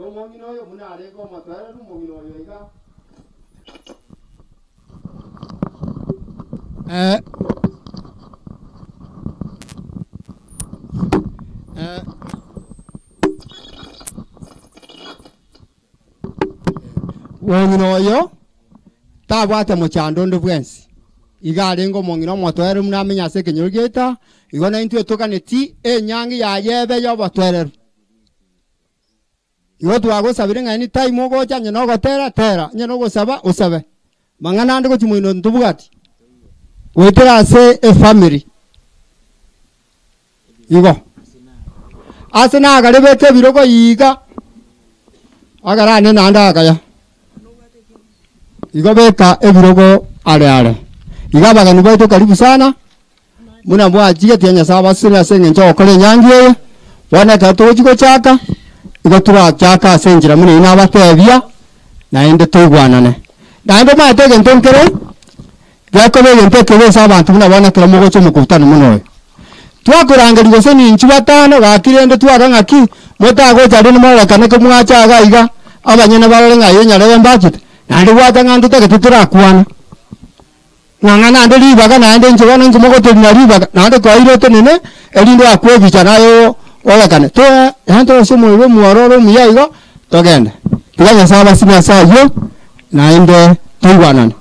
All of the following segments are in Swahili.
Igo mongino yo muna areko matwara mongino yo iga. Mongino yo tabwate muchando ndo bwensi. Iga rengo mongino matwara muna menya se kenyogeta. Igo na intu etokaneti enyangi ya yebe yo batwara. Igo twago sabire ngani time ogo chanye no gotera nyeno go saba usabe mangana ndo chimwino ntubugati wetera se a family igo asena agarebe birogo yiga agara ne nanda akaya igo beka ebirogo ale iga baga nubaito karibu sana muna mbwa jige tianya saba sina senge ncho kole nyangiye wana tatu chiko chaka igo tuwa chaka senjira mune ina batebia naende tugwanane naende matege ntonkere yakobe yenteke besa abantu muna bana kira mugo cyo mukutana muno twakurangari gose ni inchi batano bakirende twaga ngaki motago jari ni mara kaneke mwacha aga iga abanyene barore ngaye nyarebe mbakite naende wata ngandu tege tuturakwana ngangana ande libaga naende inchi bana inchi mugo tuli na libaga naende kwa ile tenene elindo akwebicha nayo wala kane to hanto somo ro muaroro muyaigo togenda tiganya saba sina sayo naende tugwanana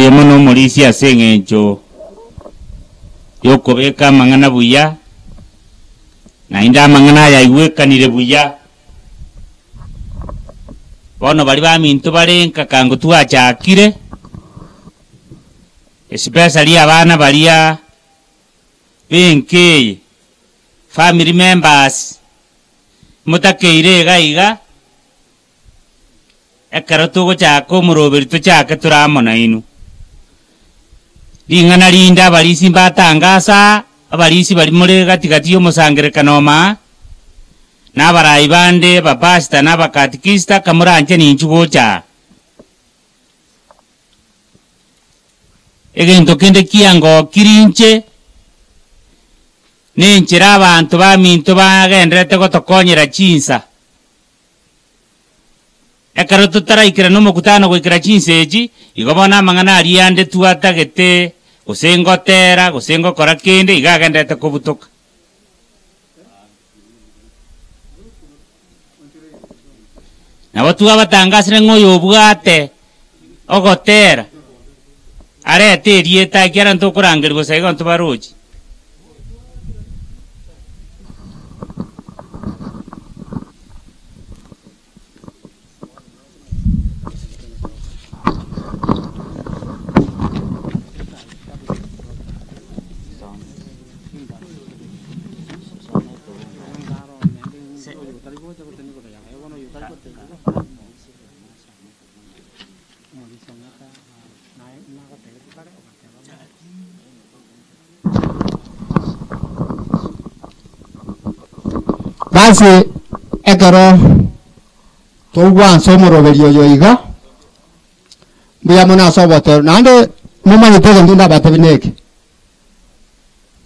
Mono morisi asengencho yokobeka mangana buya na inda mangana ya iwekanire buya bono bali baminto barenka kango twachakire especially abana balia benke family members mutakeire gaiga ekaroto go chako muroberi to chaka turamona inu Lingana linda balisi mbatangasa abalisi bali muri gatigati yo musangere kanoma nabarayi bande bapasta nabakatikista kamuranje ninchugocha egento kende kiango kirinche nenchera abantu baminto bagendrete gotokonyera chinsa ekaro tutaraikira no mukutano gwikira chinseji igobona mangana ariande tuatagete usengotera gusengo kora kende igagendete kubutuka nabatu abatangasire ngoyo bwate ogotera arete rieta kiara ntokurangirwa gusaiga ntubaruji basi ekero togwan somo roberio yoiga buya mona soboto nande mumanye tego ndunda batebineke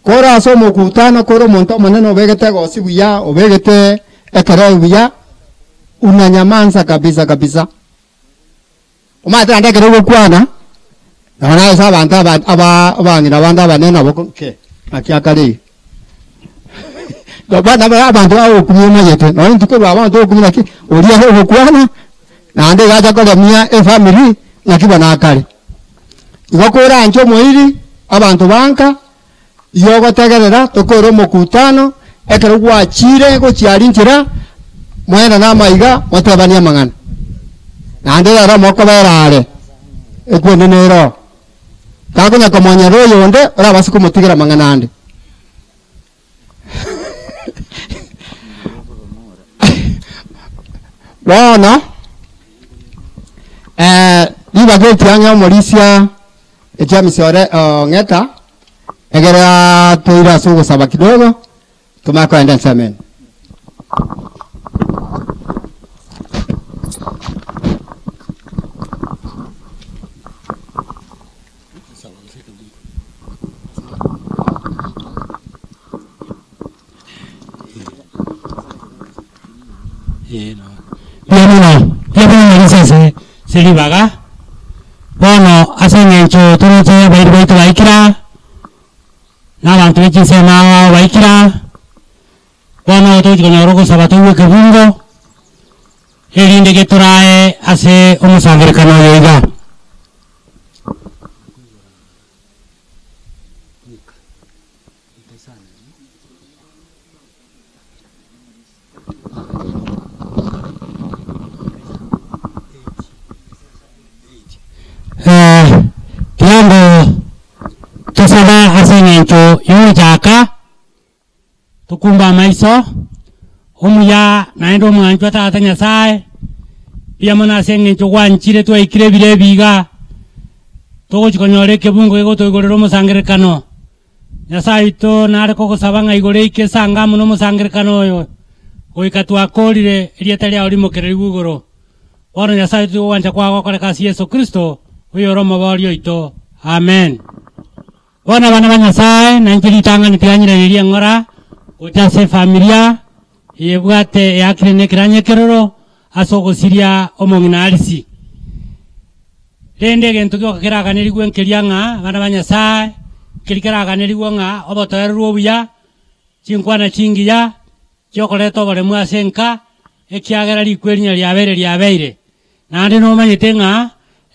kora somo kutana koro monto moneno begete gosi buya obegete ekero buya unanyamanza kabisa umata ndeke rogo kwana na esa banta abangira banda banena boke akiakali bana abantu abo kumuma yete no ntukuru abantu kumuna ki uriya ho kwana nande gaja ko mia e family nakiba nakale igokora ancho moiri abantu banka yogo tegerera tokoro mukutano ekero gwachire go chiarinjira mwena na maiga watabania mangana nande ara moko berare ekwene nero kakunya komonya royo onde ora basiku mutigira mangana ande Bono liba getianya Morisia James ore ngeta egera toira sugo saba kidogo tumakwenda samen. Selibaga bono asengencho tunoche baito baikira n'abantu b'ekisema baikira bono tukikonyora ogosaba tuwe kebungo erinde geturae ase omusangerekano yoiga kiambo tosaba asengencho yoijaka tukumba maiso omuya naende omwanchwa tata nyasaye piamona asengencho gwanchire twaikire bire biga togochikonyora ekebungo gegotoigorera omosangerekano nyasaye ito nare kogosaba ng'a igore ike esanga mono omosangerekano oyo goika twakorire erieta riao rimokereri igoro bono nyasaye tugwancha kwagokoreka ase Yesu Kristo oyo ore omoborio oito amen. Bono bana ba nyasaye nanche ritang'ani tiganyirereria eng'ora gocha ase familia eyebwate eyakire na ekeranyekerero ase ogosiria omong'ina arisi rende egento gioka keraganeriwa enkeria ng'a bana ba nyasaye keri keraganeriwa ng'a obotoererwa obuya chinkwana chingiya chiokoreta oboremu ase enka ekiagera rikwa erinya riabeire naende nomanyete ng'a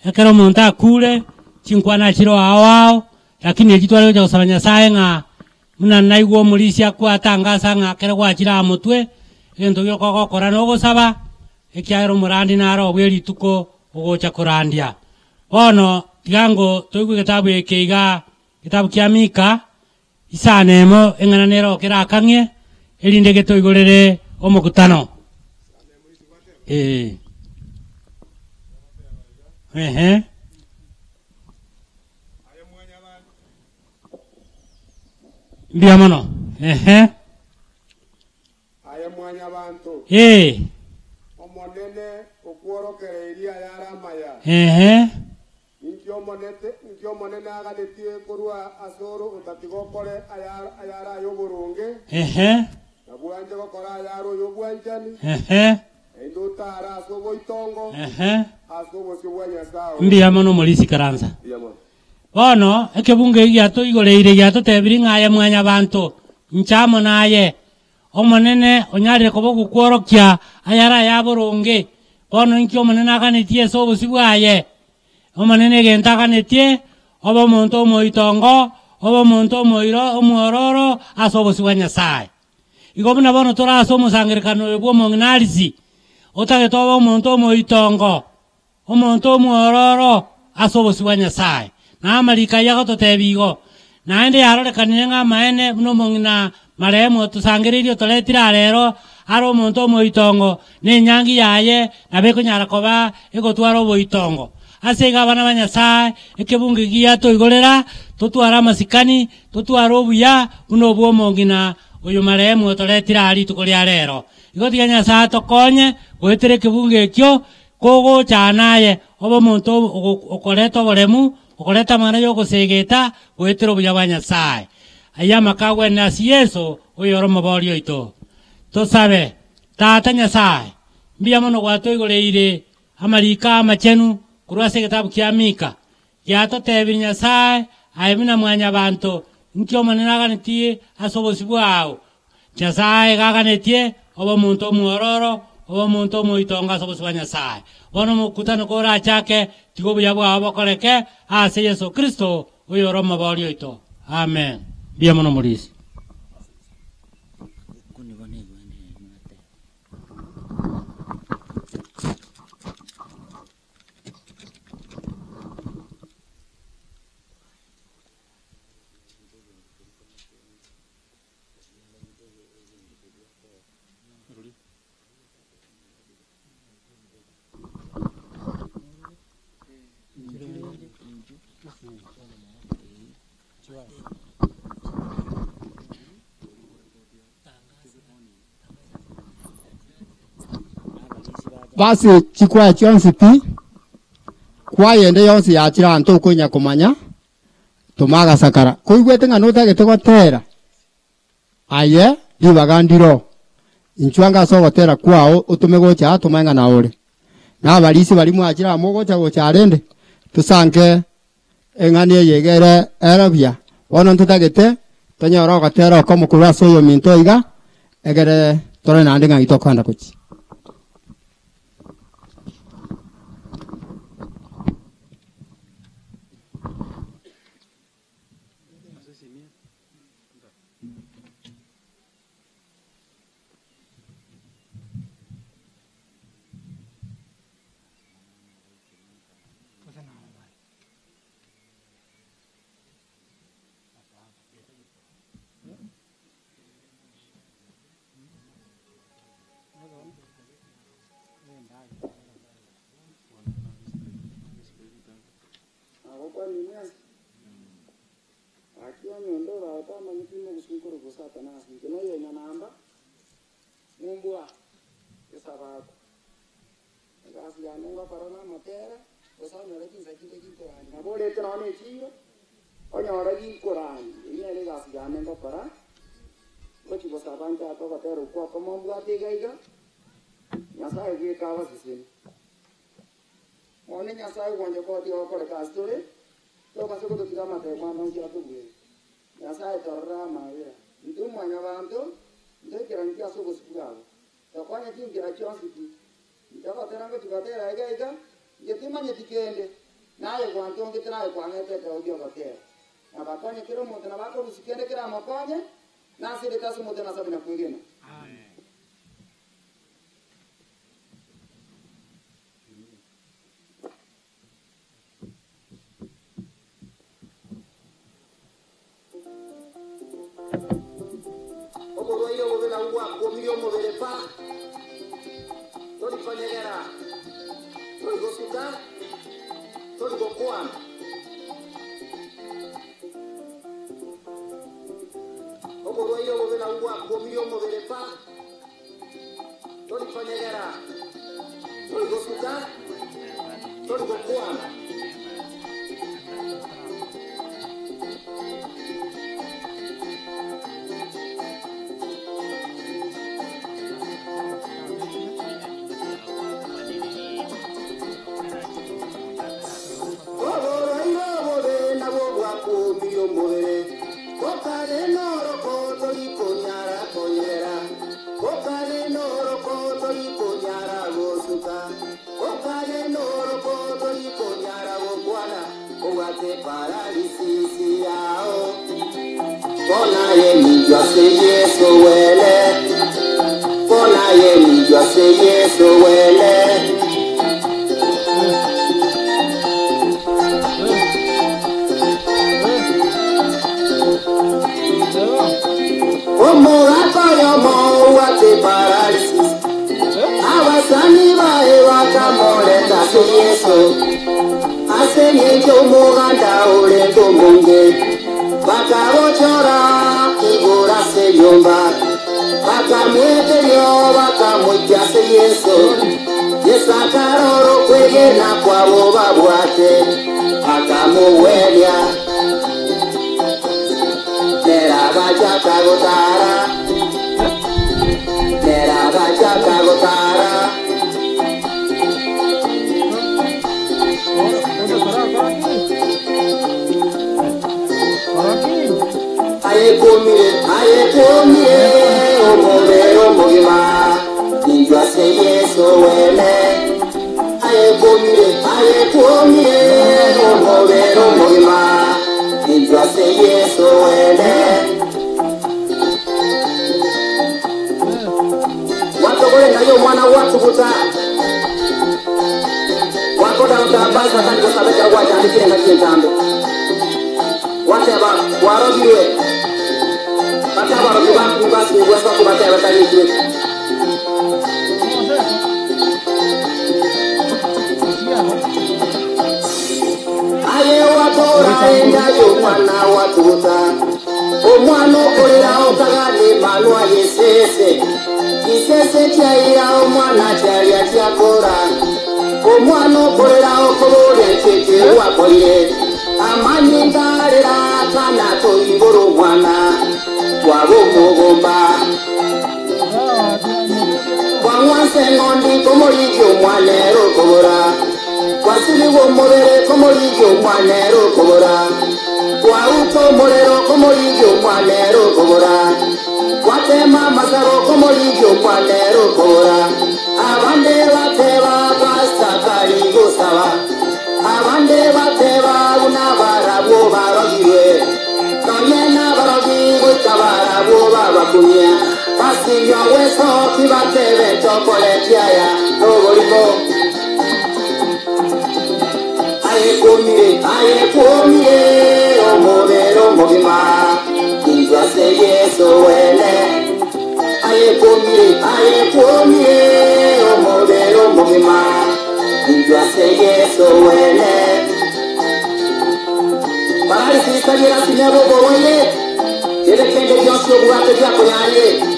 ekero omonto akure chinkwana achiro ao lakini eki tware gocha gosaba nyasaye ng'a muna naigwa omorisia kwatangasa ng'a kere gwachira amotwe egento gioka ogokora nogosaba ekiagera omorandi naro obwa erituko ogocha korandia bono tigango toigwe getabu eke iga getabu kia Mika isana emo eng'ana nero kerakang'e erinde getoigorere omokutano mbia mono aya mwanya bantu omonene okworokereiria yaramaya nkio monene aganetie korwa asoro utatigokore ayara yoboronge nabwanje gokora ayaro yobwanjani indutara asobo itongo asobo kibwanya sawa mbia mono morisi karanza bono ekebunge giato igoreire giato tebiri ng'aya mwanya bantu nchamo naye omonene onyarire kobo gukworokia ayara yaboronge bono nkio omonene aganetie ase obosi bwaye omonene gento aganetie oba omonto omoitongo oba omonto omwororo ase obosi bwa nyasaye igo buna bono tora ase omosangerekano oyo bwa omong'ina arisi otagete oba omonto omoitongo omonto omwororo ase obosi bwa nyasaye namarika yago totebigo naende yarorekanire ng'a maene buna omong'ina marehemu otosangereirie otoretire arero are omonto omoitongo na enyangi yaye nabo ekonyara koba egotwara oboitongo ase iga abana ba nyasaye ekebunge gia toigorera totwara amasikani totwara obuya buna obwo omong'ina oyo marehemu otoretire ari rituko ria rero igo tiga nyasaye tokonye goetera ekebunge ekio kogocha naye oba omonto okoreta oboremu okoreta amang'ana ya ogosegeta goetera obuya bwa nyasaye aya amaka gwene ase Yesu oyo ore omoborio oito tosabe tata nyasaye mbia mono gwatoigoreire amarika amachenu korwa ase egetabu kia Mika giatotebirie nyasaye aye buna mwanya banto nkio omonene aganetie ase obosi bwao nyasaye gaganetie oba omonto omwororo oba omonto omoitongo ase obosi bwa nyasaye bono omokutano korachake tiga obuya bwao bokoreke ase Yesu Kristo oyo ore omoborio oito amen mbia mono morisi basi chikwa chionsi pi kwa yende yonsi yachira anto kunya kumanya tumaga sakara kuigwete ng'anota getegotera aye libagandiro inchwanga so gotera kwao utume gocha atumenga na ore na balisi bali mwachira mogocha gocha arende tusanke engani yegere erabia wono ntutagete tonyora gotera ko mukuru so yo minto iga egere tore nande ng'ito kwanda kuchi Aye watora enda yo mwana watuta Isese chaira omwana charia chiakora omwana okorera okoboria ncheke wakorire amani ngarera kana toigoro omwana wabo mugomba Wanwanse ngondi komorigyo omwanero okobora Wasiliwo omubere komorigyo omwanero okobora Wauko omulero komorigyo omwanero okobora Watema masabo komorigyo omwanero okobora Abande bateba kwasakali gosaba Abande bateba unabarabwo barogirwe Kanyena barogirwe kabarabwo babakumya Pasinyo weso kibatebe chokoletiaya Noborimo Ayekumire omubero mubima Kunjwase Yesu wele Ayekumire omubero mubima Kunjwase Yesu wele Paralisi kagira sinebo boye Yele kende Diosyo buwate jako yanye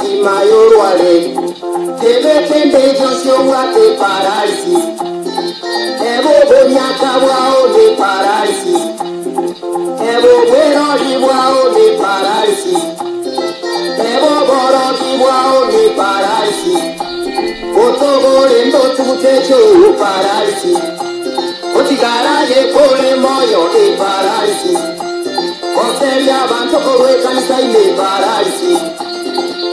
Sima yorwale Tebe kende Diosyo buwate paralisi Ebo bonyaka bwao ne paralysis Ebo bweroli bwao ne paralysis Ebo borogi bwao ne paralysis Otogole ndotutecho paralysis Otigaraje kole moyo ne paralysis Oseria bantoko kanisa ne paralysis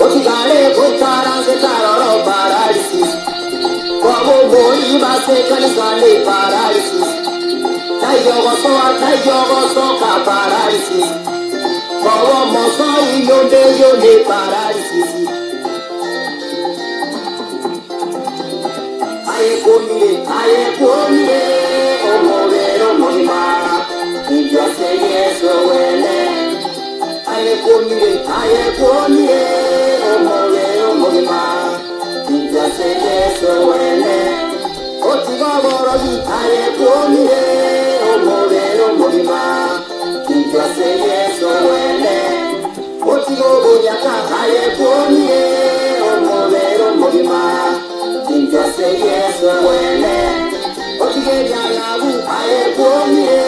Otigare koikaranze taroro paralysis Bobo bori base kanisa ne paralysis Taiyogo soka paralysis Bobo moso yonde paralysis Ayekumire omubero mubima Njwase Yesu wele Ayekumire omubero mubima Njwase Yesu wele Otigoborogi ayekumire omubero mubima Njwase Yesu wele Otigobonyaka ayekumire omubero mubima Njwase Yesu wele Otigejalabu ayekumire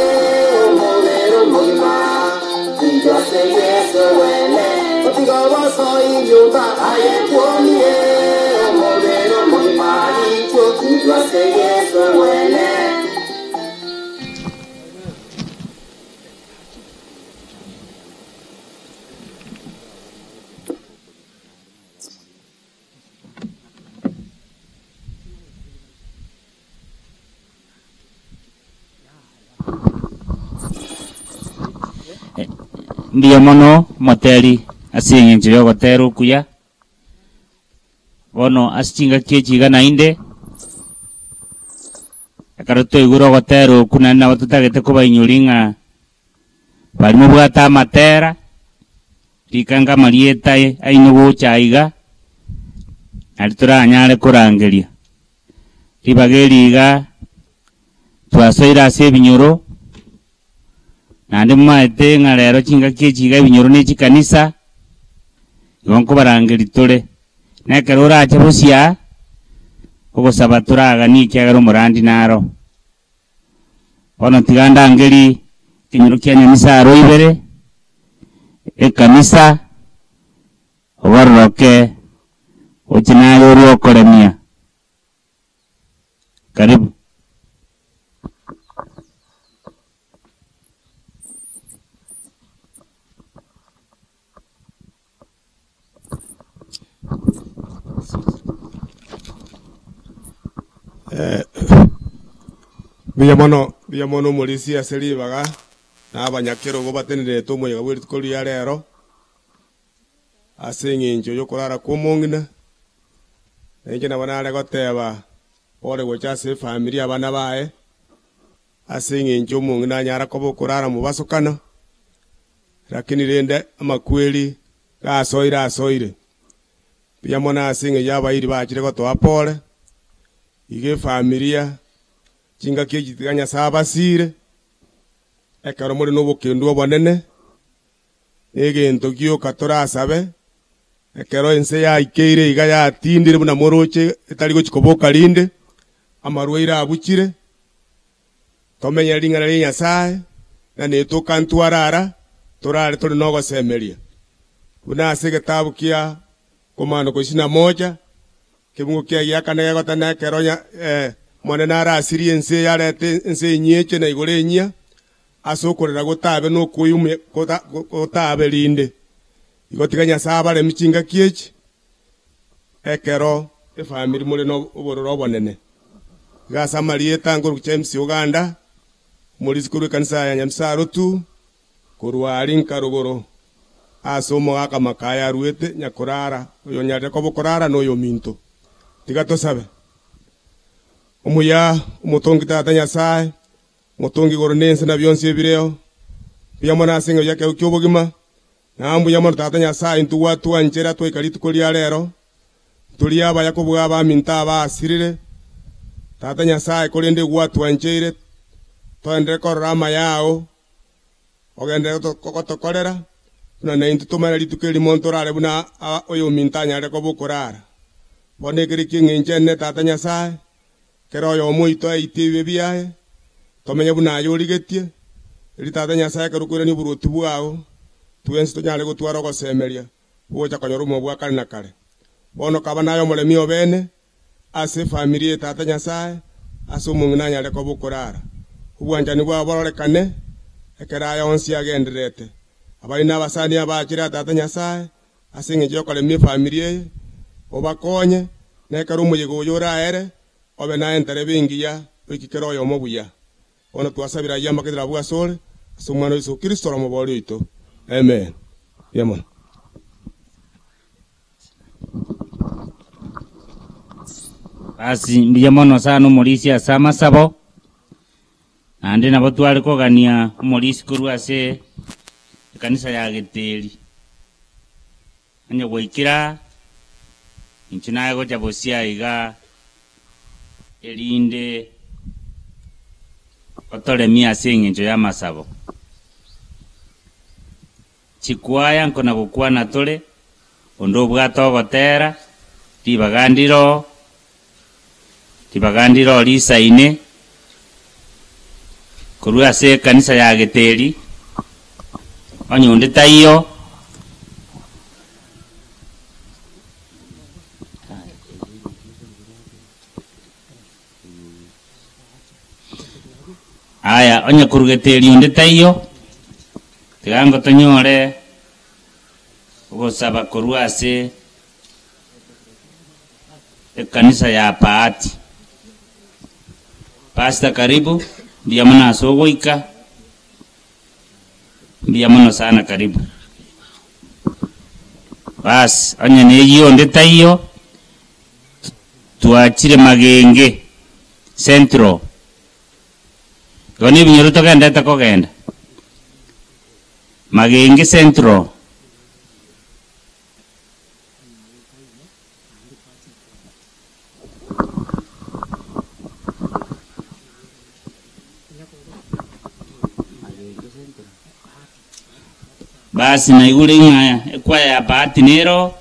omubero mubima Njwase Yesu wele Otigoboso inyumba ayekumire omubero mubima Njwase Yesu wele Ndiyo mono moteri asing'encho yogotera okuya bono asichinga kiechiga nainde akaroto iguru ogotera oku nari nabo tutagete kobainyori ng'a bari mobwate amatera rikanga marieta aino gocha iga nari toranyare korangeria ribaga eriga twasoire ase ebinyoro nande maete ng'a rero chinga kiechiga ebinyoro na echikanisa igo nkobarangeri tore nekero orache bosia ogosaba toragani ekiagera omorandi naro bono tiga ndangeri kinyoro kia nyamisaro ibere ekanisa obororoke oche naye ori okoremia karibu. Biamono mulisi aseri baga na abanyakero go batenere to moyo bwiri kori ya rero asing'encho yokorara kumongina enje na banale goteba ore gochase familia abana bae asing'encho mongina nyara kobo kurara mubasukana lakini rende amakweli asoire pia mona asinge yaba iri bachire gotoa pole ige familia chinga kijitiganya sabasire ekaro muri n'obukendu obonene egento gioka torasabe ekero ense yaikeire iga yatindire buna moroche etari gochikoboka rinde amarwaire abuchire tomenya ringana ri Nyasaye na netuka ntwarara torare turi no gosemeria buna ase gitabu kia komando koshina moja kibungo kia yakana yagotana keronya monena ara asiri ense yarete ense nyeche na igore nya asokorera gotabe no kuyume gotabe rinde igotiganya sabale michinga kiechi ekero efamily muri no obororo bonene gasa marieta nguru James Uganda muri zikuru kanisa ya Nyamsaro tu kurwari nkarugoro asomo aka makaya ruete nyakorara oyo nyate ko bokorara no yo minto tigato sabe umuya umutongi tata Nyasaye mutongi goronense na byonse bireo bya mona singa yake ukyobogima nambu ya mona tata Nyasaye ntu watu anjera to ikalitu koli alero tuli aba yakobwa aba minta aba asirire tata Nyasaye kolende watu anjere to endre korama yao ogende to kolera na neintu tumana litukeli montorale buna oyo mintanya le kobukorara bonekeri kingenjene tata Nyasaye kero yo muito aitiwe biaye tomenya buna yoligetie ri tata Nyasaye karukure ni burutu bwao tuensi tonyale gutwara gosemeria bocha konyorumo bwa kale na kale bono kabana yo molemi obene ase familia tata Nyasaye ase umunanya le kobukorara ubwanjani bwa bororekane ekera yonsi agenderete abali n'abasani abakira tata Nyasaye asinge jyo kole mi familia obakonye nekaro umuyigo yora ere obe na entere bingiya ikikero yo mobuya ono twasabira yamba kidira bwa sole asumwana Yesu Kristo ro moboli ito amen yamon basi mbiyamono sana umulisi asama sabo ande nabo twali kogania umulisi kuru ase kanisa ya Geteri anya goikira inchina go jabosia iga elinde otole mia singe njo ya masabo chikwaya nkona gukwana tole ondo bwato gotera tibagandiro lisa ine kurua se kanisa ya Geteri anyonde tayo aya onye kurugeteri onde tayo tigango tonyore gosaba kurua se kanisa ya Paati Pastor karibu ndiye mwana asogoika ndiyamono sana karibu bas anya neyo ndeta hiyo tuachire Magenge Central goni binyoru togenda takogenda Magenge Central basi na igure ngaya ekwa ya Paati nero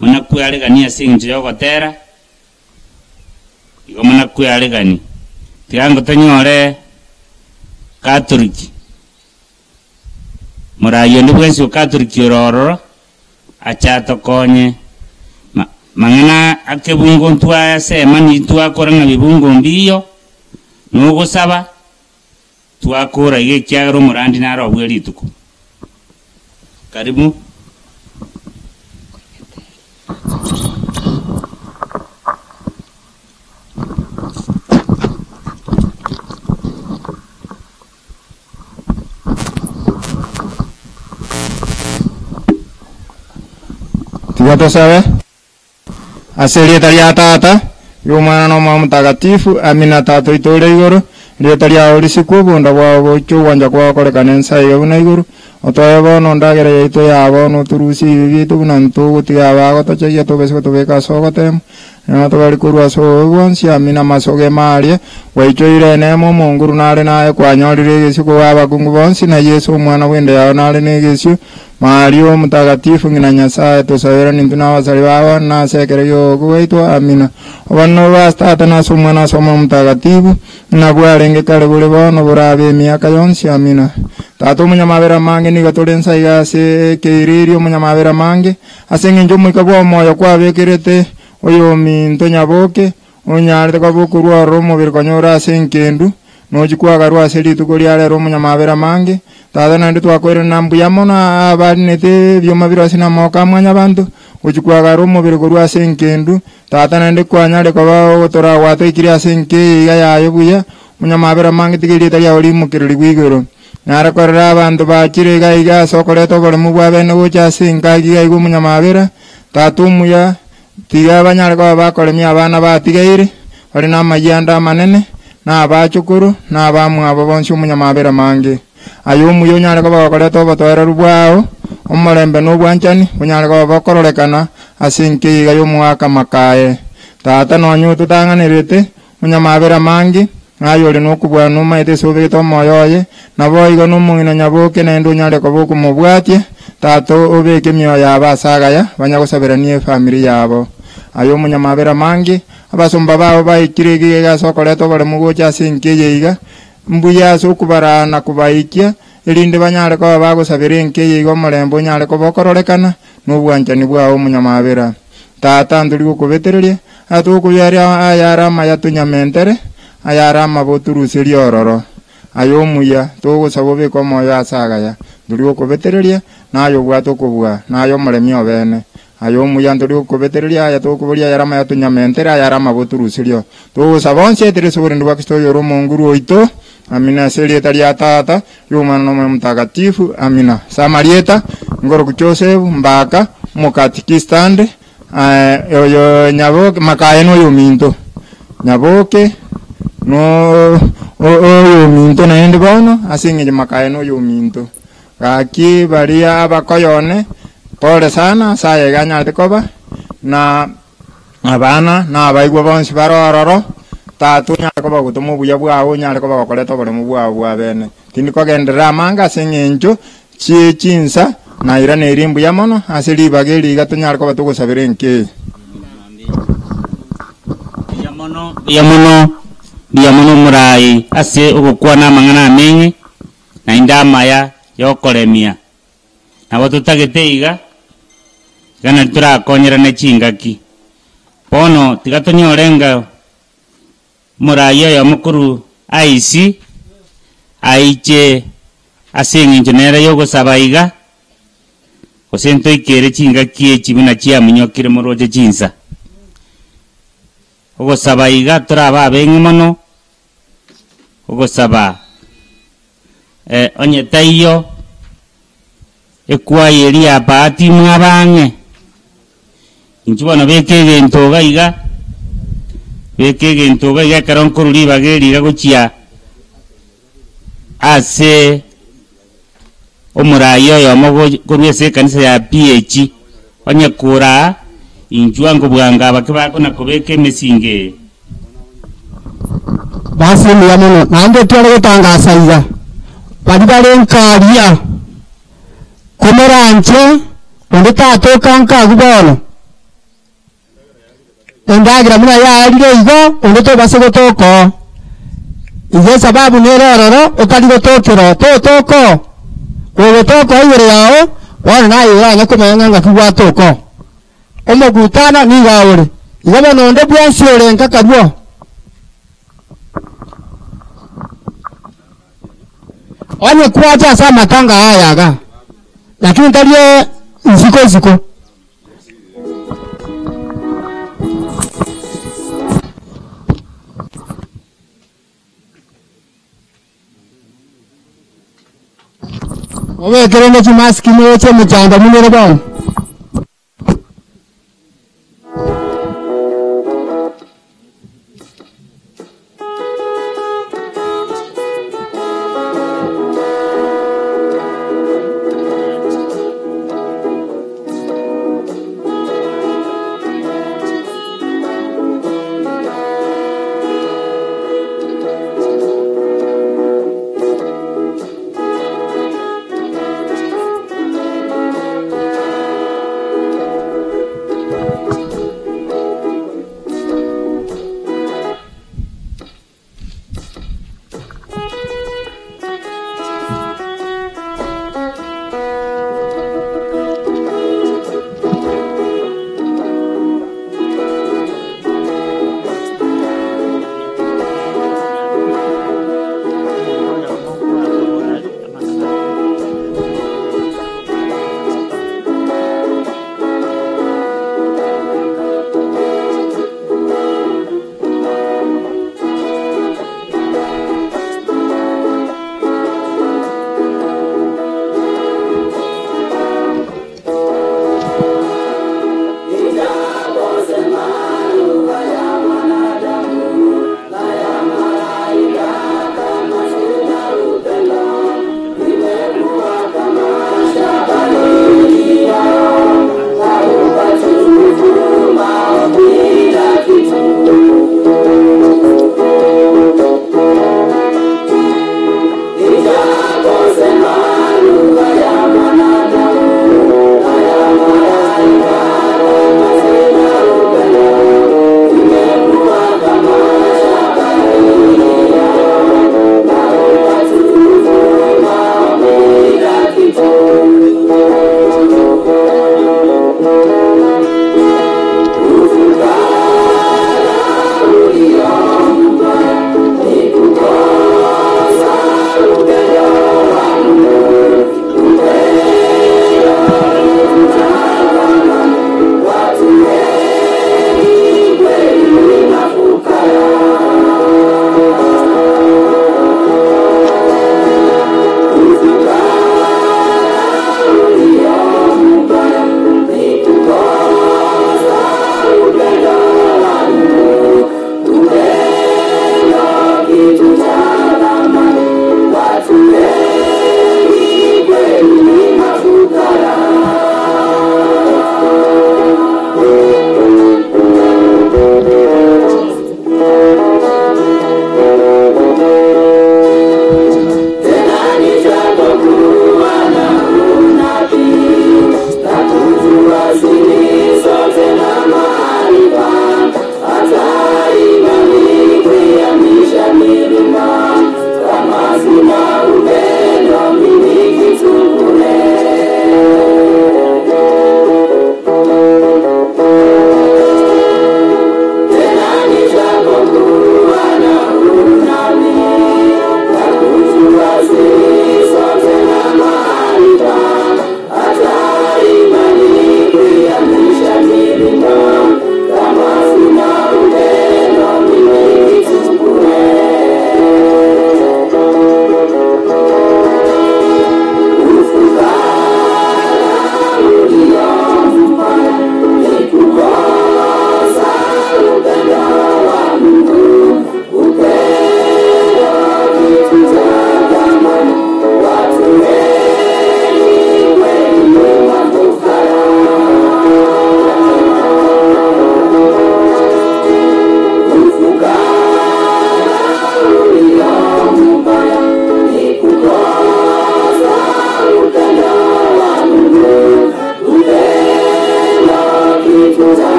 muna kuyale gania sinje yogotera igo muna kuyale gani tiango tonyore Catholic murayo ndi bwensi Catholic yororo achato konye mangana akebungo ntwa sema ni twa koranga bibungo mbiyo nugo saba twakora ige kyagaro murandi naro bweli tuko karibu tigato sabe asili ya tata yumana no mama mtakatifu amina tato itole igoro lietalia olisi kubunda bwa cyo wanja kwa kole kanensa yona igoro otoe bono ndagera yaito ya bono turusi bitu bunantu gutiga bago tachagia tobese kotobeka sogotem natogari kurwa so bonsi amina masoge marie waicho irene mo monguru nare nae kwanyorire gisi ko abakungu bonsi na Yesu mwana wende yao nare ne gisi Mario mutagatifu ngina Nyasaye tusabira nintuna wasali bawa na sekere yo kuwaitwa amina wano basta tana sumana soma mutagatifu na kuarenge kale bule bono burabe miaka yonsi amina tato munyamabera mange ni gatolensa igase keiririo munyamabera mange asenge njo mwikabwa moyo kwa bekerete oyo minto nyaboke onyarete kwa bukurwa romo birkonyora asenkendu nojikwaga rwaseri tukolyale romo nyamabera mange tata nandi twakwere nambu yamona abarinete byoma birasina moka mwanya bantu ojikwaga romo birkorwa asenkendu tata nandi kwanyale kwa otora wato ikiri asenke iga yayo buya munyamabera mange tigiri tali oli mukiriri gwigoro nara korera abantu bakire iga sokoleto bole mubwa bene gocha sinka iga igo munyamabera tatu muya tiga banyare kwa bakolemya abana batigaire bali na mayanda manene na abachukuru na abamwe abo bonsi munyamabera mange ayo muyo nyare kwa bakoleto batwara rubwao omulembe no bwanchani munyare kwa bakororekana asinke iga yo mwaka makae tata nonyu tutanganirete munyamabera mange ayo le no kubwa no maite sobe to moyoye na boigo no mungina nyaboke na endo nyare kwa boku mubwatie tato obeke myo ya basagaya banyagosabiranie family yabo ayo munyamabera mange abasomba babo baikirege gasokoleto bale mugocha sinke yeiga mbuya sokubara na kubaikia elinde banyare kwa bagosabire nke yeigo mulembo nyare ko bokororekana no bwanchani bwao munyamabera tata nduri kubetererie atukuyaria ayara mayatunyamentere ayara maboturusiri ororo ayo muya tugusabo biko moyo asagaya nduri kubetererie nayo bwato kubwa nayo muremi obene ayo muya nduri kubetererie aya tukuburia ayara mayatunyamentere ayara maboturusirio tugusabonse tere suburindu bakisto yoro monguru oito amina serie taria tata yumana no mutagatifu amina samarieta ngoro kuchosebu mbaka mukatikistande yo nyaboke makaeno yo minto nyaboke no yo minto na ende bono asinge makaeno yo minto gaki baria bakoyone pole sana saye ganyate koba na abana na abaigwa bonsi barororo tatu nyako bagutumo buya bwawo nyako bakoleto bole mu bwawo abene tindi kogendera manga sengenjo chinsa na ira ne rimbu yamono asili bageli gato nyako batugusabire nke yamono murai ase ogukwana mangana amenye na indama ya yokolemia nabo tutagete gana turakonyera ne chingaki pono tigatonyorenga murai ya mukuru aisi aiche asenginje nera yogosaba iga osento ikere chingaki echibina chia munyokire muroje chinsa ogosaba iga turaba bengomono ogosaba onye taiyo ekwayeri apati mwabange inchubona bekege ntoga iga karonkoruri bagerira gochia ase omurayo yomo korwese kanisa ya PH onye kura injuango bwanga bakibako nakobeke mesinge basi muyamono nande twere gutangasa iga bari barenkaria komeranje onde tato kanka gubono endagira muna yarire igo onde to base gotoko iye sababu nerororo okari gotokero toko wewe toko ayire yao wana nayo yanya kumenya ngakigwa toko omugutana ni gaore igo nonde bwansi orenka kadwo onye kuacha sa matanga haya ga lakini talie ziko owe kerende chimaski mweche mchanda munere bwana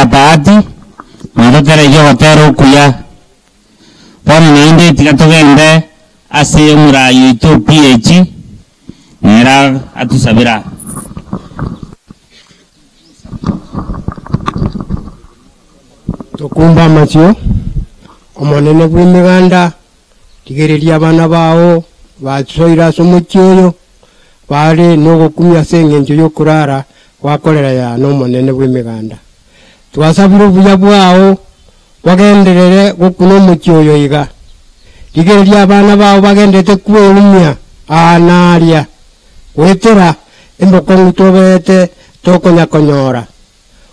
ya bahati matotera iyo gotera okuya bono naende tiga togende ase omurayi oito PH nera atusabira. Tokumba amasio omonene bw'emiganda tigereria abana bao basoira ase omoki oyo bare n'ogokumia ase eng'encho y'okurara gwakorera yana omonene bw'emiganda twasabire obuya bwao bagenderere gokuna omoki oyo iga tigereria abana bao bagendete kweumia anaria gwetera embokong'u tobete tokonyakonyora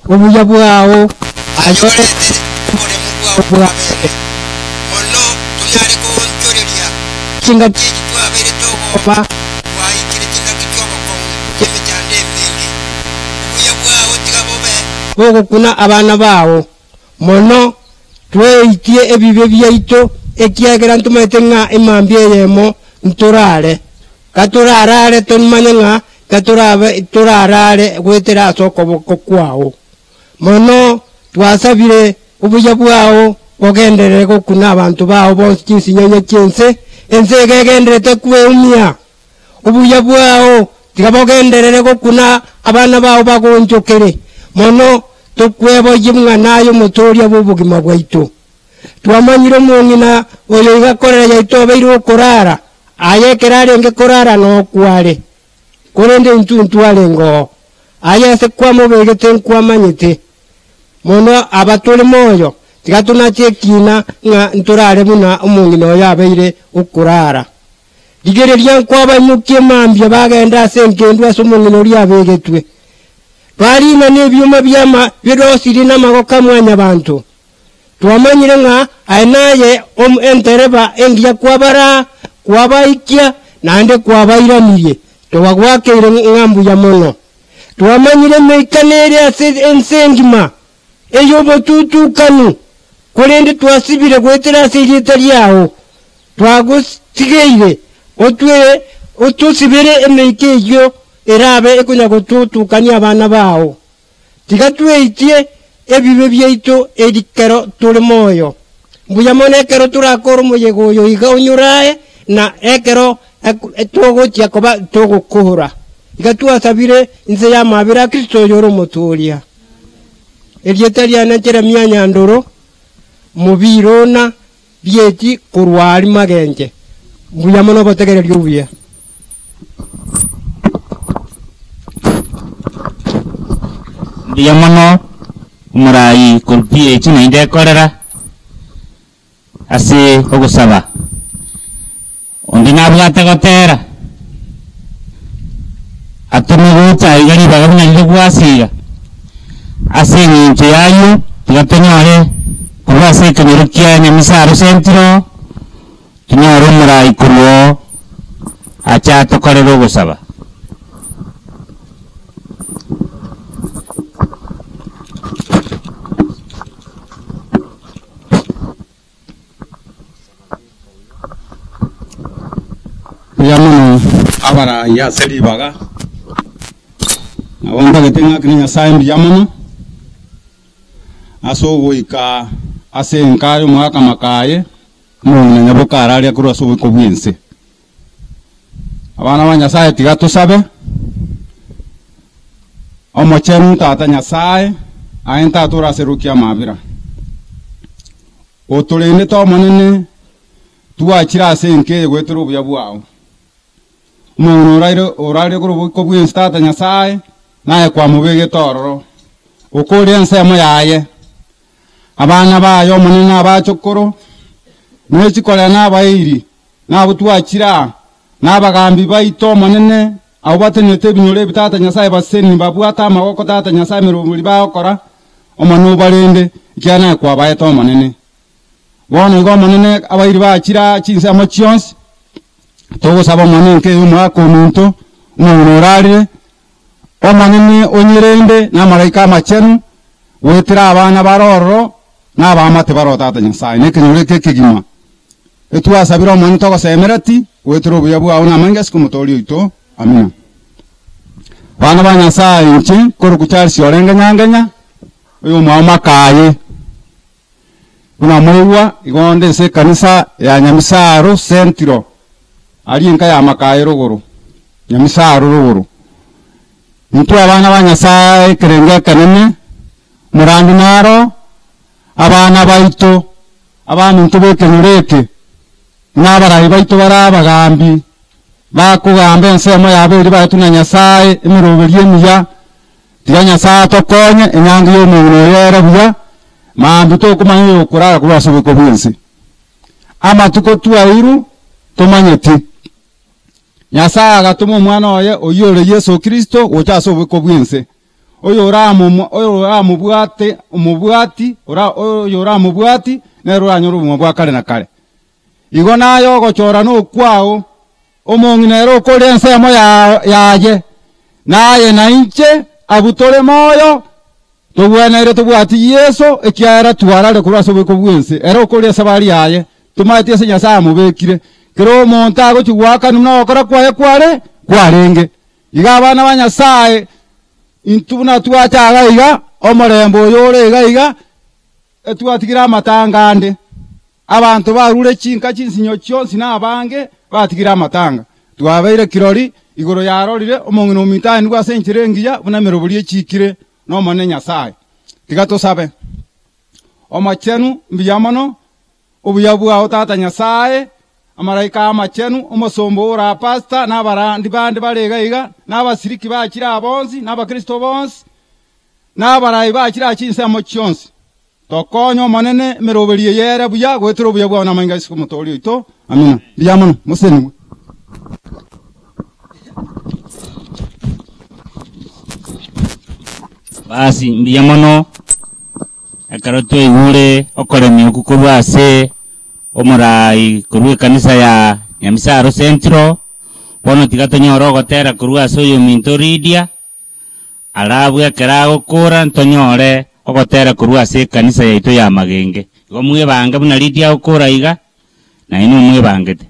obuya bwao ayorete oboremu bwao bwabete ono tunyare kuonchoreria kinga kiji twabere togoba waikire kinga kikyobokong'u kyemijande emingi obuya bwao tigabobe gogokuna abana bao mono tweitie ebibe byaitu ekiagera ntumaite ng'a emambi eyemo nturare katurarare tonimanye ng'a turarare gwetera ase okoboko kwao mono twasabire obuya bwao bogenderere gokuna abantu bao bonsi chinsinyonye chense ense gegenderete kweumia obuya bwao tiga bogenderere gokuna abana bao bagonchokere mono tokweboyie mng'anayo motoria bw'obogima bwaitu twamanyire omong'ina oyo igakorera yaitu obeire okorara ayekera arenge korara nokware korende intuntu arengoo ayase kwamobegete nkwamanyete mono abatuli moyo tiga tunache ekina ng'a nturare buna omong'ina oyo abeire okorara rigereria nkwabaimukie mambia bagenda ase enkendu ase omong'ina oria abegetwe barina n'ebyuma byama birosiri n'amagoka mwanya bantu twamanyire ng'a aenaye entereba engiya kwabara kwabaikia nande kwabairanirie tobagwakeire ng'ambuya mono twamanyire meikanere ase ensengima ey'obotutukanu korende twasibire gwetera ase erieta riao twagusigeire otusibire emeika eyo erabe ekonya gotutukania abana bao tiga tweitie ebibe byaitu erikero turi moyo mbuya mono ekero turakora omuyego oyo iga onyurae na ekero togochia koba togokuhura iga twasabire nse ya mabira a Kristo oyo ore omoturia erieta riane Jeremia Nyandoro mubirona byeti kurwari magenje mbuya mono botegereria obuya mbuya mono omurayi kuru PH naende ekorera ase ogosaba onde nabwate gotera atome gocha iga ribaga buna rire gwasiga ase eng'encho yayo tiga tonyore korwa ase ekenyoro kia Nyamisaro Central tunyore omurayi korwa acha tokorera ogosaba. Yamono abara ya seri baga awanda getenga krinya saim yamono aso woika ase nkari mwaka makaye mwana nyabokara ali akuru aso wiko bwense abana banyasaye tiga tusabe omochenu tata nyasaye aenta tura serukia mabira otulende to manene tuachira ase nke gweturu buya bwao umuntu oraire ko bw'instata nyasaye naye kwa mubege tororo ukuri ensemo yaye abana bayo munene abachokoro n'ekikora n'abayiri n'abutwakira n'abagambi baito munene abo batenete binyore bitata nyasaye baseni babwata amagoko tata nyasaye mirubuli bakora omanu barende ikyana kwa baito munene bono ngo munene abayiri bakira chinsemo chionse togo saba mwanenke umwaka omuntu umurarire omanene onyerende na malaika machenu wetira abana baroro na abamate barotata nyasaye nekenyure kekegima etwasabira omuntu togosemerati wetira obuya bwawe namange sikumutori oito amina bana ba nyasaye nchi korukuchari siorenge nyangenya uyu mwa makaye una mwewa igonde se kanisa ya Nyamisaro Central ali nka ya makaye ruguru Nyamisaro ruguru ntu abana banyasaye kerenge kanene murandi naro abana baito abantu ntubekenureke n'abarayi baito barabagambi bakugamba ensemo yabiri batuna nyasaye imiroberie miya tiga nyasaye tokonye enyangi y'omuntu yera buya mambi tokumanya yokurara kubasubiko bwensi amatuko tuairu tomanyeti nyasaye agatuma omwana oye oyore Yesu Kristo ochasobiko bwensi oyo ramubwate umubwati oyo ramubwati nero anyuru bwa kale na kale igo nayo gochora no kwao omonginero kole ensemo yaje naye na inche abutore moyo tubwenere tubwati Yesu ekyara twarare kurasobeko bwense ero kole sabari yaye tumaite ese Nyasaye mubekire kero omonto agochigwaka nuno okora kwaye kwarenge iga abana ba Nyasaye intuna twachaga iga omorembo yore iga etwatigira amatangande abantu barure chinka chinsinyo cyonsi nabange batigira amatanga twabeire kirori igoro yarorire omongino mitani gwa senchirengiya bunamero bulie chikire no mone Nyasaye tigato sabe omachenu mbiyamono obuyabu aho tata Nyasaye amaraika amachenu omosombo ora pasta nabarandi bandi barega iga nabasiriki bakira abonzi nabakristo bonzi nabarayi bakira chinsemo cyonsi tokonyo manene meroberie yere buya gwetero buya bwa namanga isiku mutori ito amina biyamono museni basi biyamono akaroto ihure okoremi okukurwase omurai kurwe kanisa ya Nyamisaro Central bono tigatonyoro gotera kurwase oyo minto ridia arabwe kerago kura ntonyore ogotera kurwase kanisa yaito ya Magenge igo mwe banga buna ridia okura iga na ino mwe bangete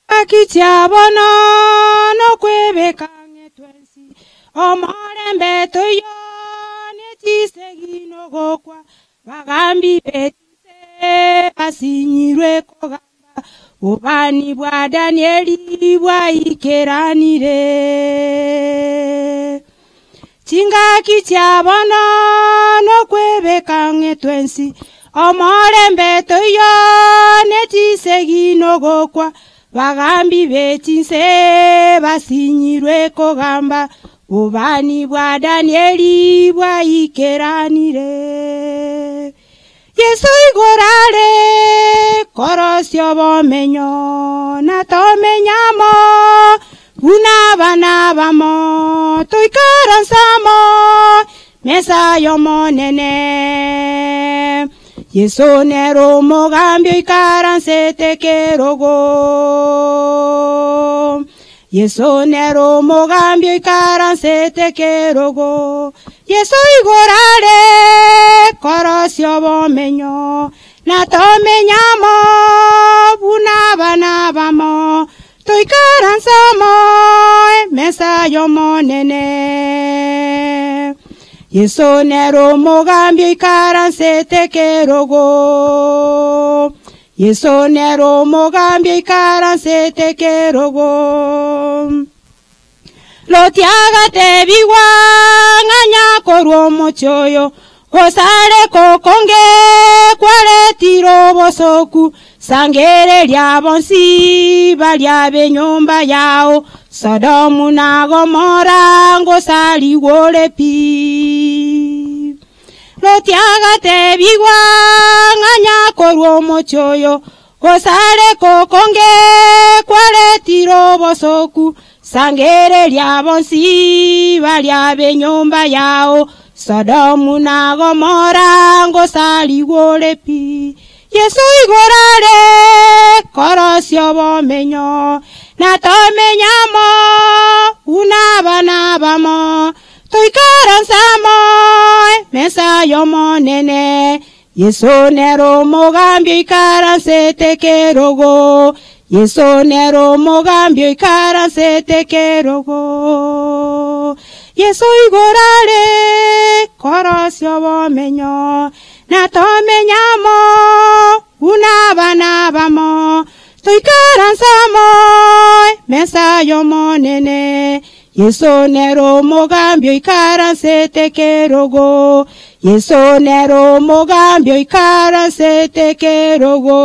akichabono no kwebeka ngetwensi omorembe toyo netisegino gokwa bagambi betise basinyirwe kogamba ubani bwa Danieli bwa ikeranire chingaki chabono no kwebeka ngetwensi omorembe toyo netisegino gokwa bagambi betinse basinyirwe kogamba ubani bwa Danieli bwa ikeranire Yesu igorare korosyo bomenyo natomenyamo buna bamo toikaransamo mesa yomonene Yesu nero mogambio ikaranse kerogo Yesu nero mogambio ikaranse kerogo Yesu igorare korosyo bomenyo natomenyamo buna bamo toikaransamo mesa yomonene Yesu nero mogambio ikaranse kerogo Yesu nero mogambio ikaranse kerogo Lotiaga te biwa nganya korwo mochoyo Kosare kokonge kware tiro bosoku Sangere lya bonsi balya benyumba yao Sodomu na Gomora ngosali wole pi Lotiaga te biwa nganya korwo mochoyo Kosare kokonge kware tiro bosoku Sangere lya bonsi balya benyumba yao Sodomu na Gomora ngosali wole pi Yesu igorare korosyo bomenyo natomenyamo una bamo toikaransamo mesa yomonene Yesu nero mogambio ikaranse kerogo Yesu nero mogambio ikara setekerogo. Yesu igorale korosio bomenyo na tomenyamo unabana bamo toikaransamo mesa yo monene. Yesu nero mogambio ikara setekerogo. Yesu nero mogambio ikara setekerogo.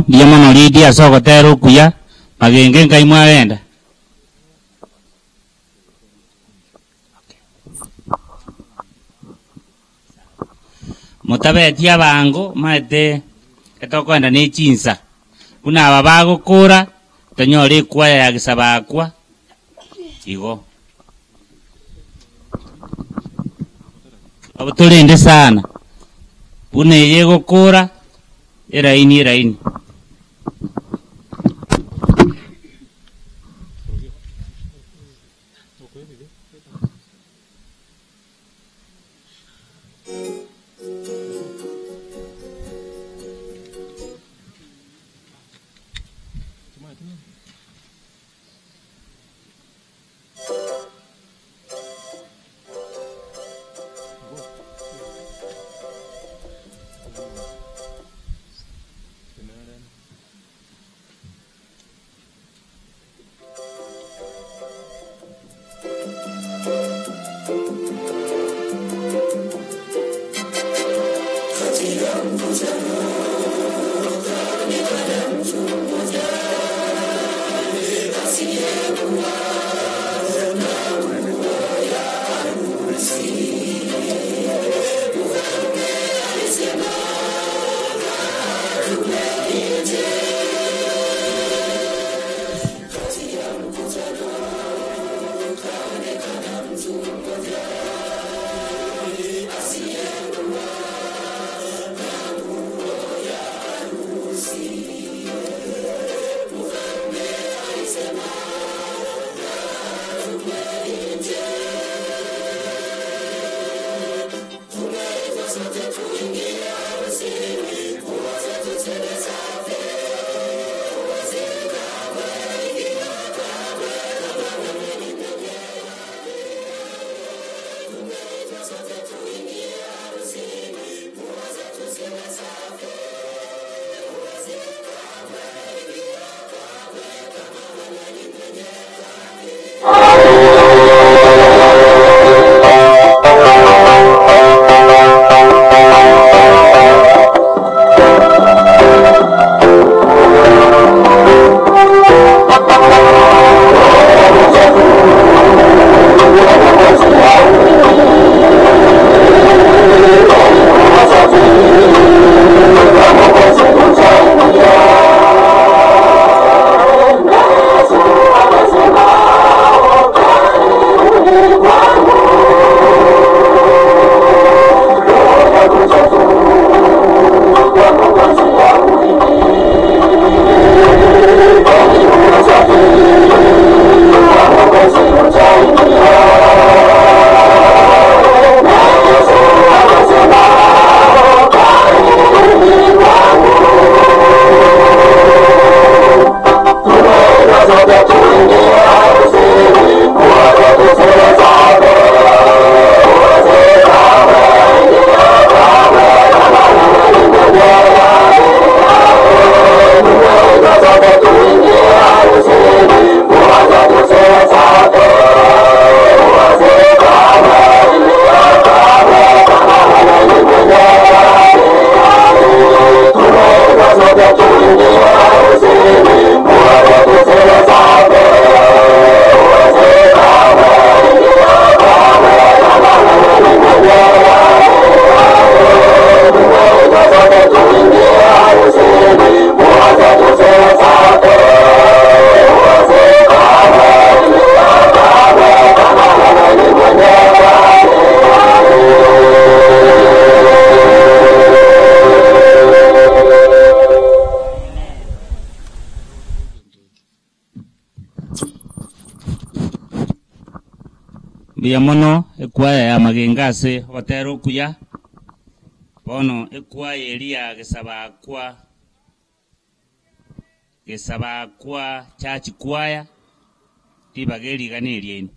Biamono lidia soko tero kuya magenge ngai mwagenda. Mutabeti abango maete etokwenda ni chinsa. Kuna ababago kura tanyore kwa ya gisabakwa. Igo. Abutulinde sana. Pune yego kura Iraini. biamono ekwaya ya magengase otero kuya bono ekwaya elia gesaba kwa church kwaya tibageli ganelieni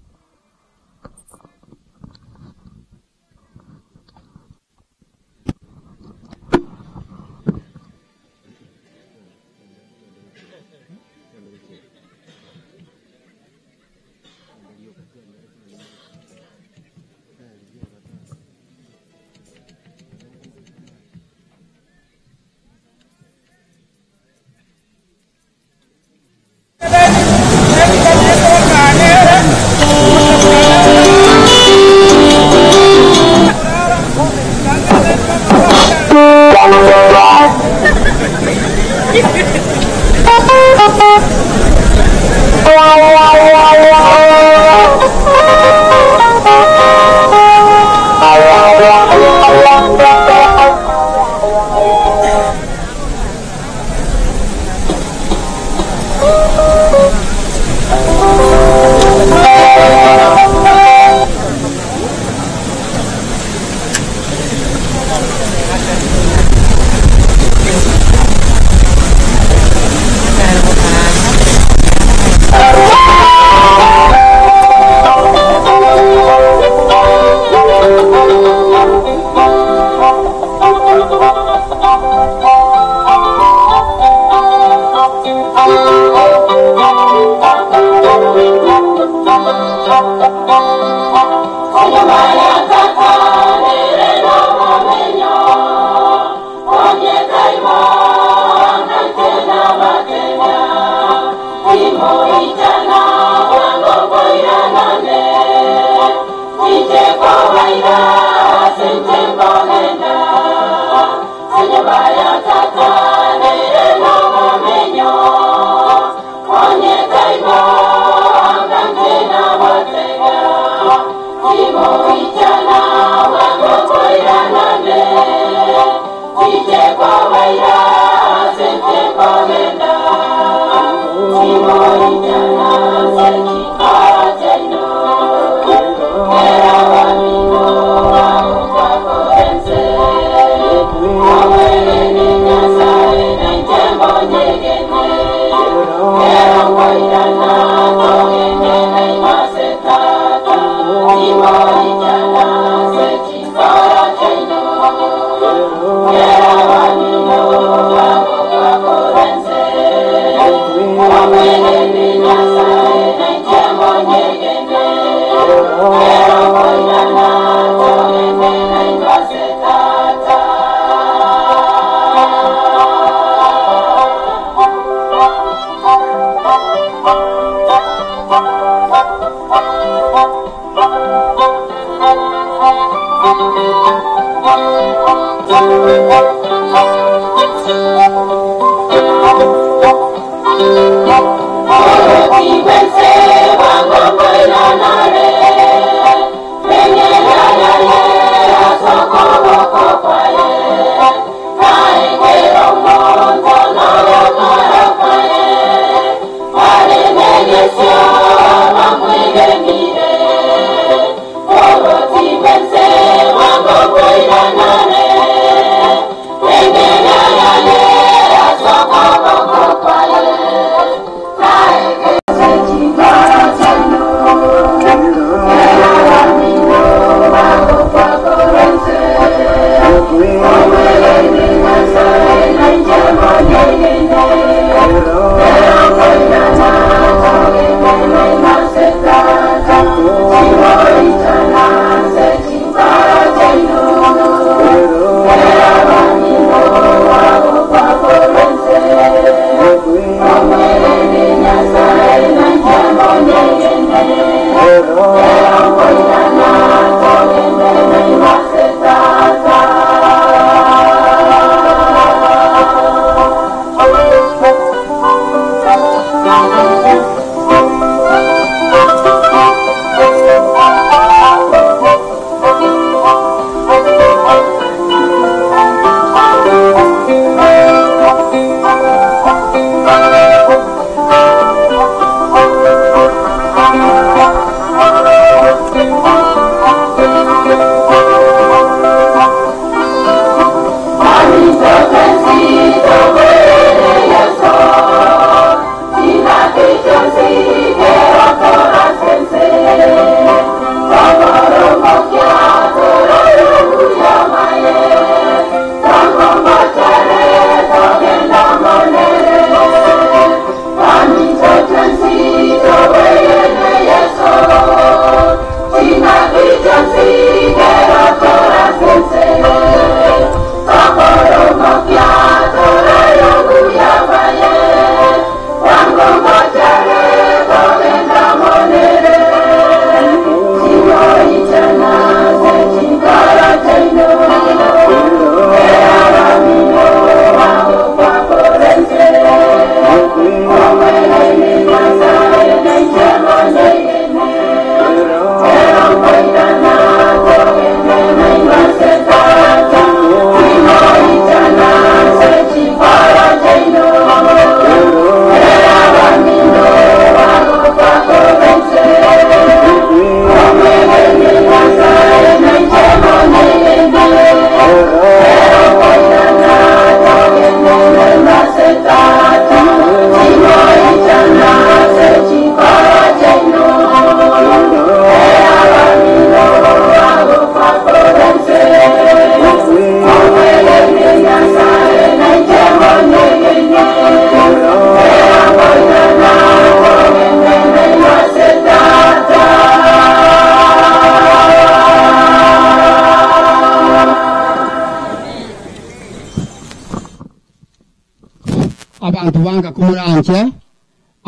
abantu banga kumuranje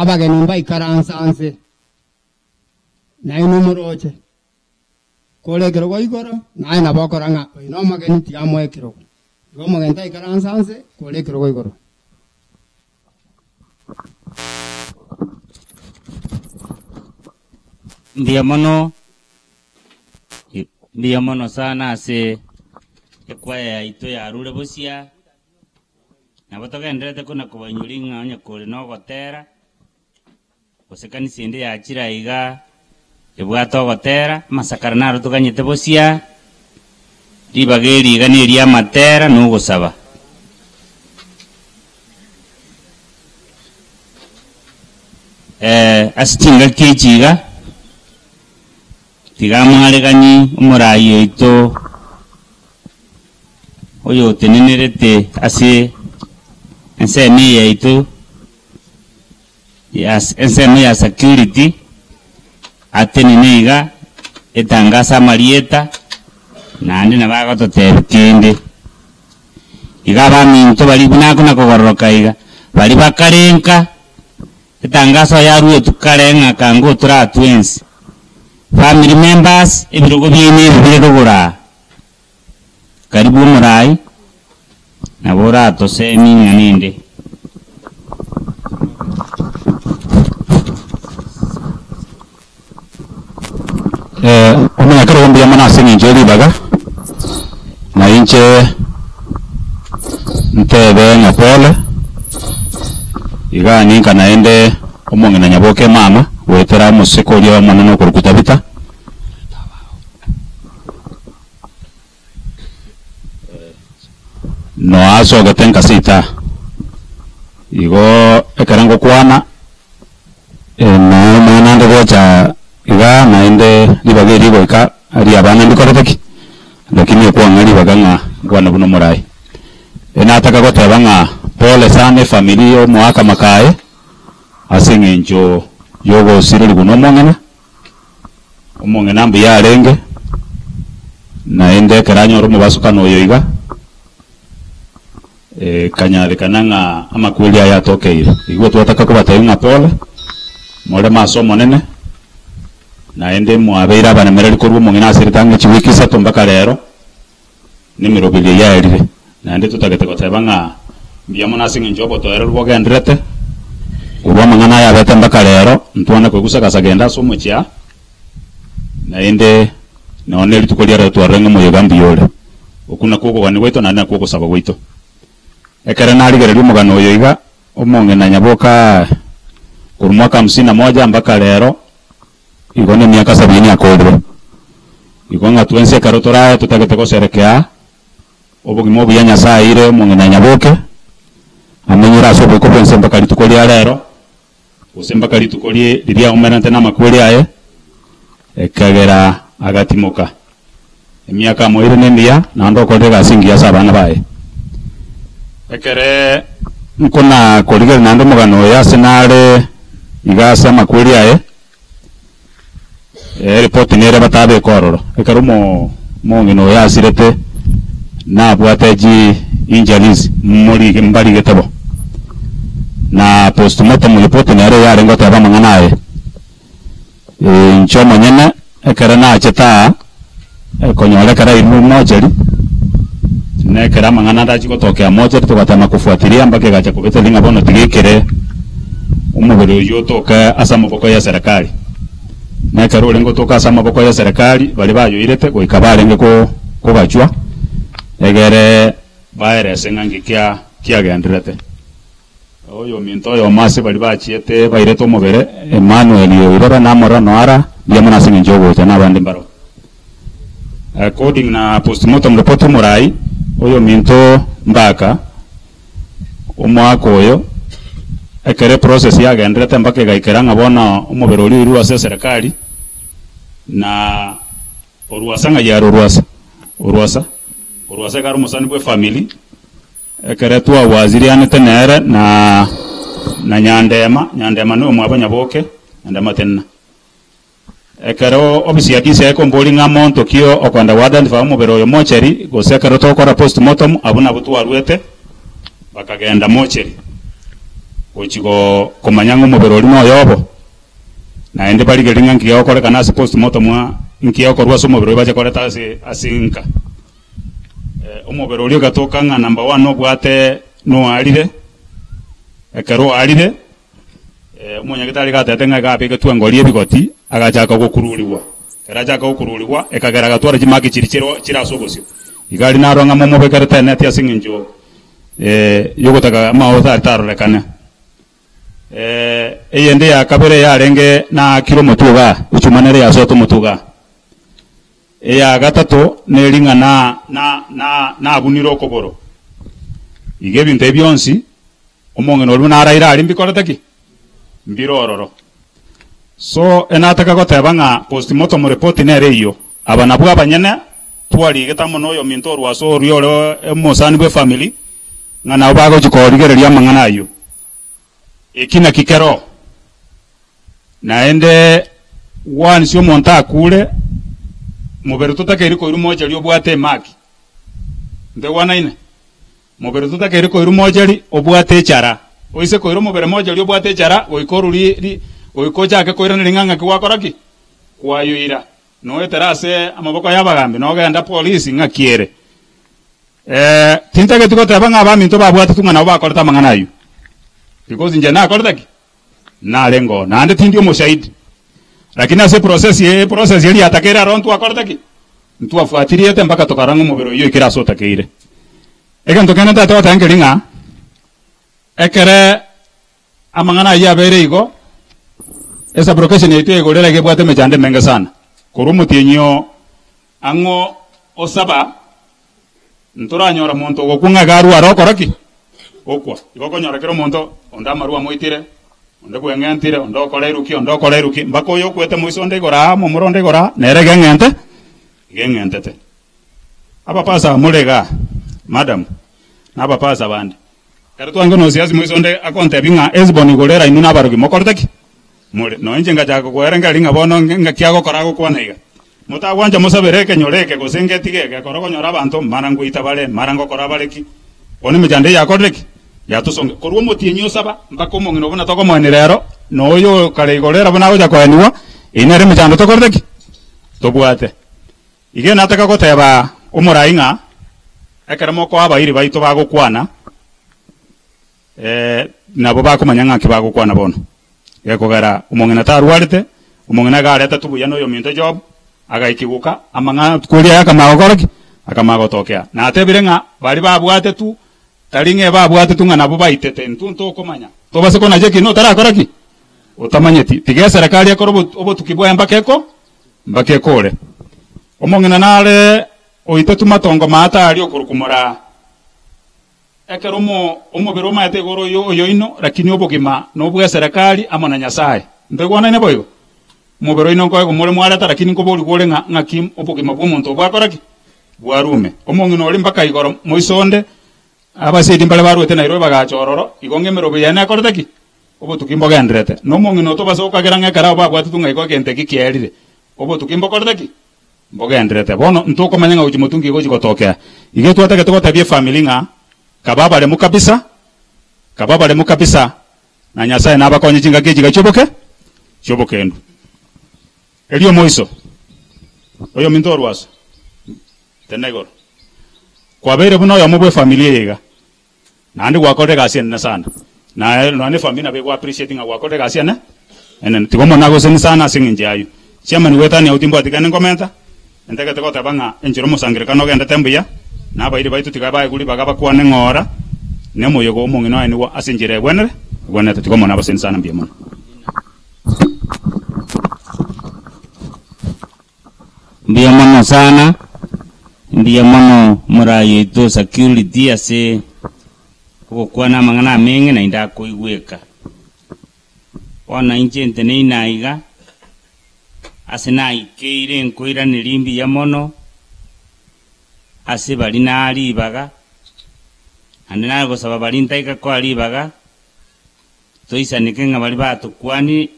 abageni mbaikaransanse naye n'umuroche kolekero kwa igoro naye nabokoranga ino mageni tiamwekero igo magenta ikaransanse kolekero kwa igoro ndiyo mono sana ase ekwaya ito yarure busia nabo togenderete kuna kubanyuri ng'anya kore no gotera gosekanisi inde yachira iga ebwato gotera masakara naro tuganyete busia ribageri iga ni ria matera no gusaba asitinga kichiga tigamwaregani umurayi ito oyo tenenerete ase ensemi yaitu ensemi ya security atenineiga etangasa marieta nandi nabagototeba kindi iga baminto bari bunakuna kogororoka iga bari bakarenka etangaso yaruye tukarenga kango tura twins family members ebirogo byine bibirogora karibu murai nabora tosemi nganinde omenya karo mbya mana sengi njeri baga na inche ntebe na pole iga ninka naende omonge na nyaboke mama wetera musiko lya mwana no kurukutabita no aso gatenka sita igo ekarango kwana no mwana ndogocha iga naende libageri goika ali abana ndikoroteki lakini kwa ngali baganga bwana buno murai enataka gotebanga pole sana familia mwaka makae asingenjo yogo sirili buno omongena mbi yarenge naende keranyo rumo basukano yoiga kanyare kananga amakweli aya tokeire igwe twataka kubatayinga pole mole masomo nene naende mwabeira bana mereri kurwo mungina asiritanga chiwiki sato mbaka lero nimirobili yaerire naende tutagete gotebanga mbiyamo nasinga njobo toero rwogendrete urwa mangana ya bete mbaka lero ntwana kwegusa kasagenda somo chia naende naone litukolia twarenga mu Uganda yole okuna koko wani weto na koko saba weto ekere nali gereri mugano oyo iga omonge na nyaboka kurumwaka 51 mbaka lero igone miaka 70 akodro igonga twense karotora tutagete ko serekea obugimo buyanya saa ire omonge na nyaboke amenyira so biko pense mbaka litukolia lero usembaka litukolie liria umerante na makweli aye ekagera agatimoka emiaka moire nendia na ndo kodega singia sabana bae ekere nkona koligera nando mugano ya senale igasa makweli aye report nere batabe kororo ekarumo mongino ya sirete na bwateji injuries muri mbali getabo na postmortem report nere ya rengo taba manganaye nchomo nyene ekere na acheta konyole kara imu mojeri ne kera mangana ndachi gotokea mojeri tugatama kufuatilia mpaka gacha kubeta linga bono tigikere umubiri uyu toka asa maboko ya serikali ne kera ulengo toka asa maboko ya serikali bali bayo irete ko ikabalenge ko bachwa egere baere sengangi kya gendrete oyo minto yo mase bali bachiete baireto mubere Emmanuel yo irora namora noara yamuna singi njogo tana bandi mbaro according na postmortem report murai oyo minto mbaka omwako oyo ekere process ya gendrete mbaka gaikeranga bona umubere uri ruwa serikali na oruwasanga ya oruwasa karu musani bwe family ekere tuwa waziri anete nere na nyandema no mwabanya boke ndama tenna ekero obisi yakise eko mboli ngamonto kio okwanda wadan fa mubero yo mocheri gosekero tokora postmortem abuna butu warwete bakagenda mocheri ochigo komanyanga omubere oli noyobo naende barigelinga nkiyokorekana ase postmortem nkiyokorwa ase omubere bache koreta asinka omubere oli ogatoka ng'a number 1 obwate noarire ekero arire omonyagitari gatete ng'a gabegetwa ngori ebigoti agachaka gokururiwa kera achaka gokururiwa ekagera gatwara chimaki chiri chiraso ogosio igari naronga momobekerete neti ase eng'encho yogotaka amaotha atarorekane eyende ya kabere yarenge na kiro motuga uchumanere yasoto motuga eya gatatu neringa na abuniro okoboro ige bintu ebyonsi omong'eno oli naraira ali mbikoreteki mbirororo so enataka goteba ng'a postmortem report nere iyo aba nabwo abanyene twarigeta mono oyo minto orwaso orio ore emosani bwe family ng'a nabo bagochikorigereria amang'ana ayo ekina kikero naende wani sio monta akule mubere tutakeri koiru moja ri obwate maki nde wana ine mubere tutakeri koiru moja ri obwate chara oise koiru mubere moja ri obwate chara oikoru ri oikoja ke koiru ninganga kiwakoraki kwayuira no eterase amaboko yabagambe no genda police ngakiere tintake tukoteba ngaba minto babwate tungana bakoreta mangana ayo because nje na akortaki na lengo na ande tindio moshahidi lakini ase process yeli atakera rontu akortaki ntu afuatirie te mpaka tokarango mubero yo ikira sota keire eka ntokena tata watangelinga ekere amangana ya bere igo esa brocation yete igorela ke bwate mechande menga sana kurumutinyo ango osaba ntoranyora muntu gokunga garu arokoraki okwa igokonyora kero muntu ondamarua moitire ondeko engentire ondokora iruki mbako yo kwete moisonde igora mo muronde igora nerege ngentete aba pasa mulega madam naba pasa bande kero twango no siasi moisonde akonte binga esboni gorera inu nabarugi mokorteki mure no enjenga jako kwerenga linga bono ngakiago korago kwanaiga mutagwanja musabereke nyoreke gosengetige korogo nyora bantu marango itabale marango korabaleki oni mejande yakoreki yatusonge korwo motienyo saba mbako omong'ino bona toko mwane rero noyo kare igorera bona goja kwaniwa inere mejando tokoreki tobwate ige nataka goteba omurainga ekere moko abairi baito bagokwana nabo bakomanyanga kibagokwana bono gekogera omong'ina tarwarite omong'ina gareta tubuya noyo minto job agaikiguka amanga kuria yakamagokoreki akamagotokea na atebire ng'a bari babwate tu taringe babwate tu ng'a nabo baitete ntunto komanya tobase kona jeki no tarakoreki utamanyeti tige serikali yakoro obo tukibwa mbakeko ore omong'ina nare oitetu matongo mata ali okurukumura ekeromo omobero mate goro yo ino lakini obogima no bwa serikali amana nyasaye ndegwana ne boyo mobero ino ko muri mwarata lakini ko boli gore ng'a kim obogima bwo muntu bwakoraki bwarume omong'ino oli mpaka igoro moisonde abasedi mbale barwete Nairobi bagachororo igongemero biyana akortaki obo tukimbo gendrete no mong'ino to basoka geranga kara babwate tunga iko kente kikierire obo tukimbo kortaki mbogendrete bono ntoko manyanga uji mutungi goji gotokea igetu atake to tabie family nga kababa le mukabisa na nyasaye nabakonye jinga geji gachoboke ndu elio moiso oyo mintorwaso tenegoro kwa bere buno ya mubwe familia yega nandi gwakore gasiana sana na no family be appreciating gwakore gasiana enen tigomo nago sen sana singinje ayo chama ni wetani utimbo atikane komenta enteke teko tabanga enjiro musangire kano genda tembuya na bairi baitu tigabaye guli bagaba kwane ngora ne moyogo omong'ino ani wa asinjire gwenete tigomo nabo sen sana mbiye mono mbiye mono sana ndiye mono murayo ito security ase gukwana mang'ana menge na inda kuigweka ona injente ne inaiga ase naikeire nkoira nirimbi ya mono ase bali naribaga ande nagosaba bali ntaika ko aribaga toisanike ng'a bali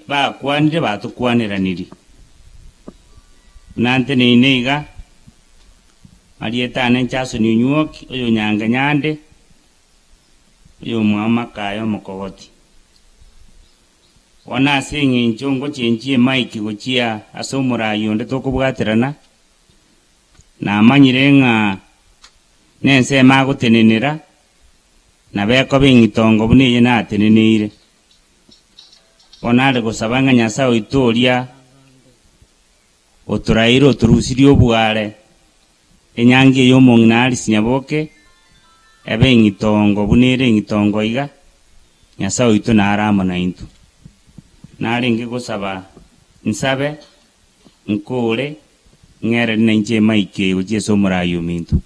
bakwanire batukwaniranirie nante neineiga alietane nchaso ni nyuoki oyo nyanga nyande oyo mwama kayo mokogoti Wana singi nchongo chenjie maiki gochia asomura yonde toko bwaterana. Na amanyirenga nense mago tenenera. Na beko bingitongo bune yena atenenire. Onale gusabanga Nyasaye itoria oturairo turusiri obware enyangi yomongnali sinyaboke ebe ngitongo bunere ngitongo iga Nyasaye ito naramo na into nali ngigusaba nsabe nkole ngere nenje maike uje somurayo mintu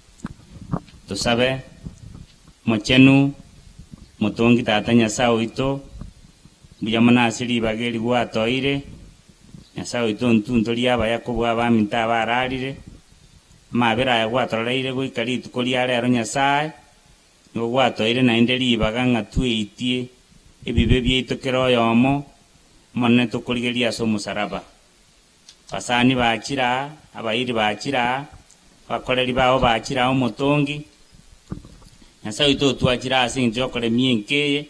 tusabe mochenu motongi tata Nyasaye ito buyamana asiri bageri gwatoire Nyasaye ito ntuntori aba Yakobo abaminta bararire mabera ya gwatoreire gwikari tukori arero Nyasaye ngo gwatoire na inderi baganga tuitie ebibe byitokero yomo monne tukorigeria so musaraba pasani bakira abayiri bakira bakoreri bawo bakira omotongi Nyasaye ito twakira asinje okore mienkeye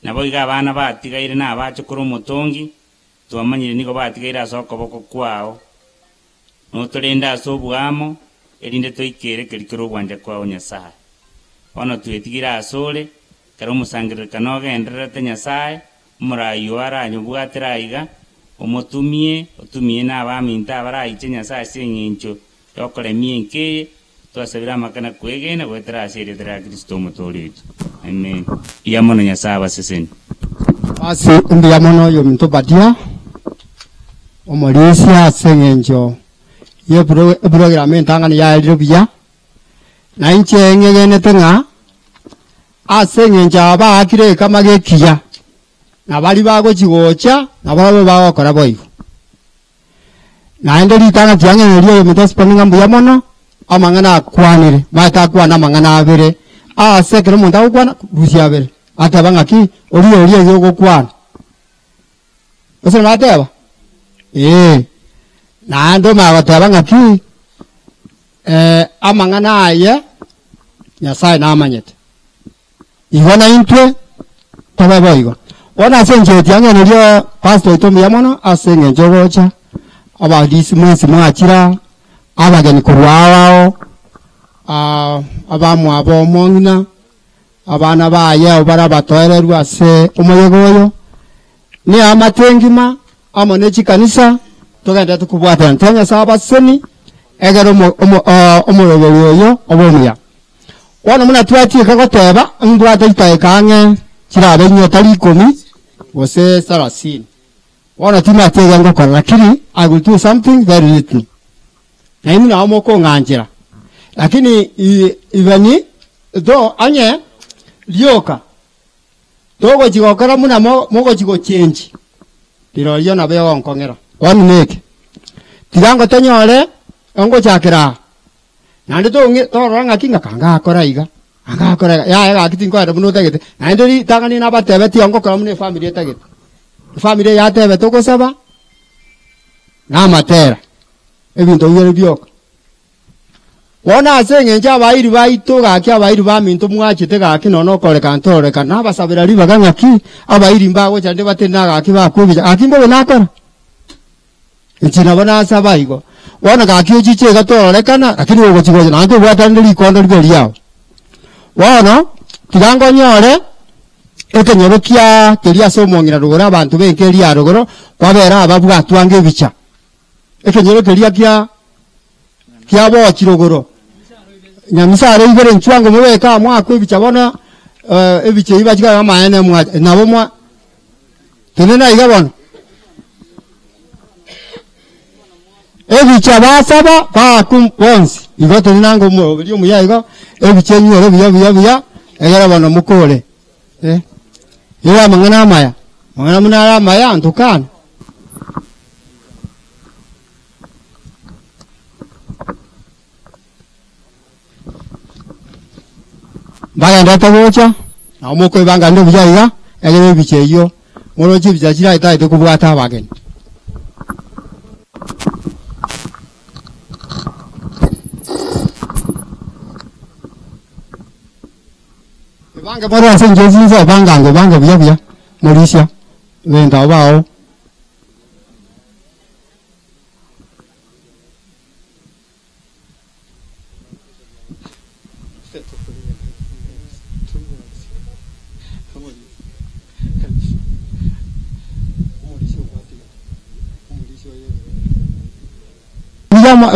nabo iga abana batigaire na abachokora omotongi twamanyire niko batigaire asokoboko kwao notorenda asobwamo erinde toikere kerikero gwanje kwao Nyasaye ono twetigira asore karo musangire kanoga enderete Nyasaye murayo aranyu bwatera iga omotumie otumie na abaminta abarayiche Nyasaye sengincho yokore mienkeye twasabira makana kwegena gwetera asire tera Kristo motoretu amen yamono Nyasaye baseseni Asi yamono yo minto badia omolisia sengenjo ye program entangani ya elobia na inche ngene tenga asengenja aba akire kama gekiya na bali bago chigocha na babo bago kora boyo na ende litanga tiange neliyo minto spendinga mbuyamono amangana kwanire mata kwana mangana abere sekere monta kwana rusia abere atabanga ki oli yogo kwana ose mateba na ndo magotabanga ki amangana aye Nyasaye na amanyete igona intwe tababo ona senje tiange neliyo pastor itomi yamono asenge jogocha abadisi mwezi mwachira abageni kurwao abamu abo mongina abana baye obara batoererwa ase omoyegoyo ni amatengima amone chikanisa togenda tukubwata ntanya saba seni egero omoyogoyo obomuya wana muna twati kagoteba mbwata itaekange kirabe nyota 10 wose 30 wana tima tega ngokora lakini I will do something very little na imi na amoko nganjira lakini ivani do anye lioka togo jigokara muna mogo jigo change diro yo na beyo nkongera one make tigango tonyole ongo chakira nande to ranga kinga kanga akora iga anga akora ya akitingo ara muno tagete nande tangani na batebe ti ongo kora mune family tagete family ya tebe to kosaba na matera ebinto yere byoka wona asenge nja bayiri bayito gaki abayiri baminto mwachite gaki nono kore kantore kana basabira libaga ngaki abayiri mbago chande batena gaki bakubija akimbo nakara nchina bana sabayigo wona gaki uchiche gatore kana lakini ugo chigoje nanto bwatandiri kondo libeli yao wona tigango nyore ekenyorokia kelia somongira rugora abantu benkelia rugoro kwabera ababwa twange bicha ekenyorokelia kia bo chirogoro nyamisare ibere nchwango mubeka mwako bichabona ebiche ibachika amaene mwa nabo mwa tenena igabona ebicha basaba kwa kumponsi igote nango mo byo muyaga ebiche nyoro biya egera bana mukole ira mangana munara maya antukana Baya ndata bocha na omoko ibanga ndo byayiga egere biche yo moro chibya chira itaite kubwata abageni ibanga bora senje zinzo banga bya morisha Wenda bao.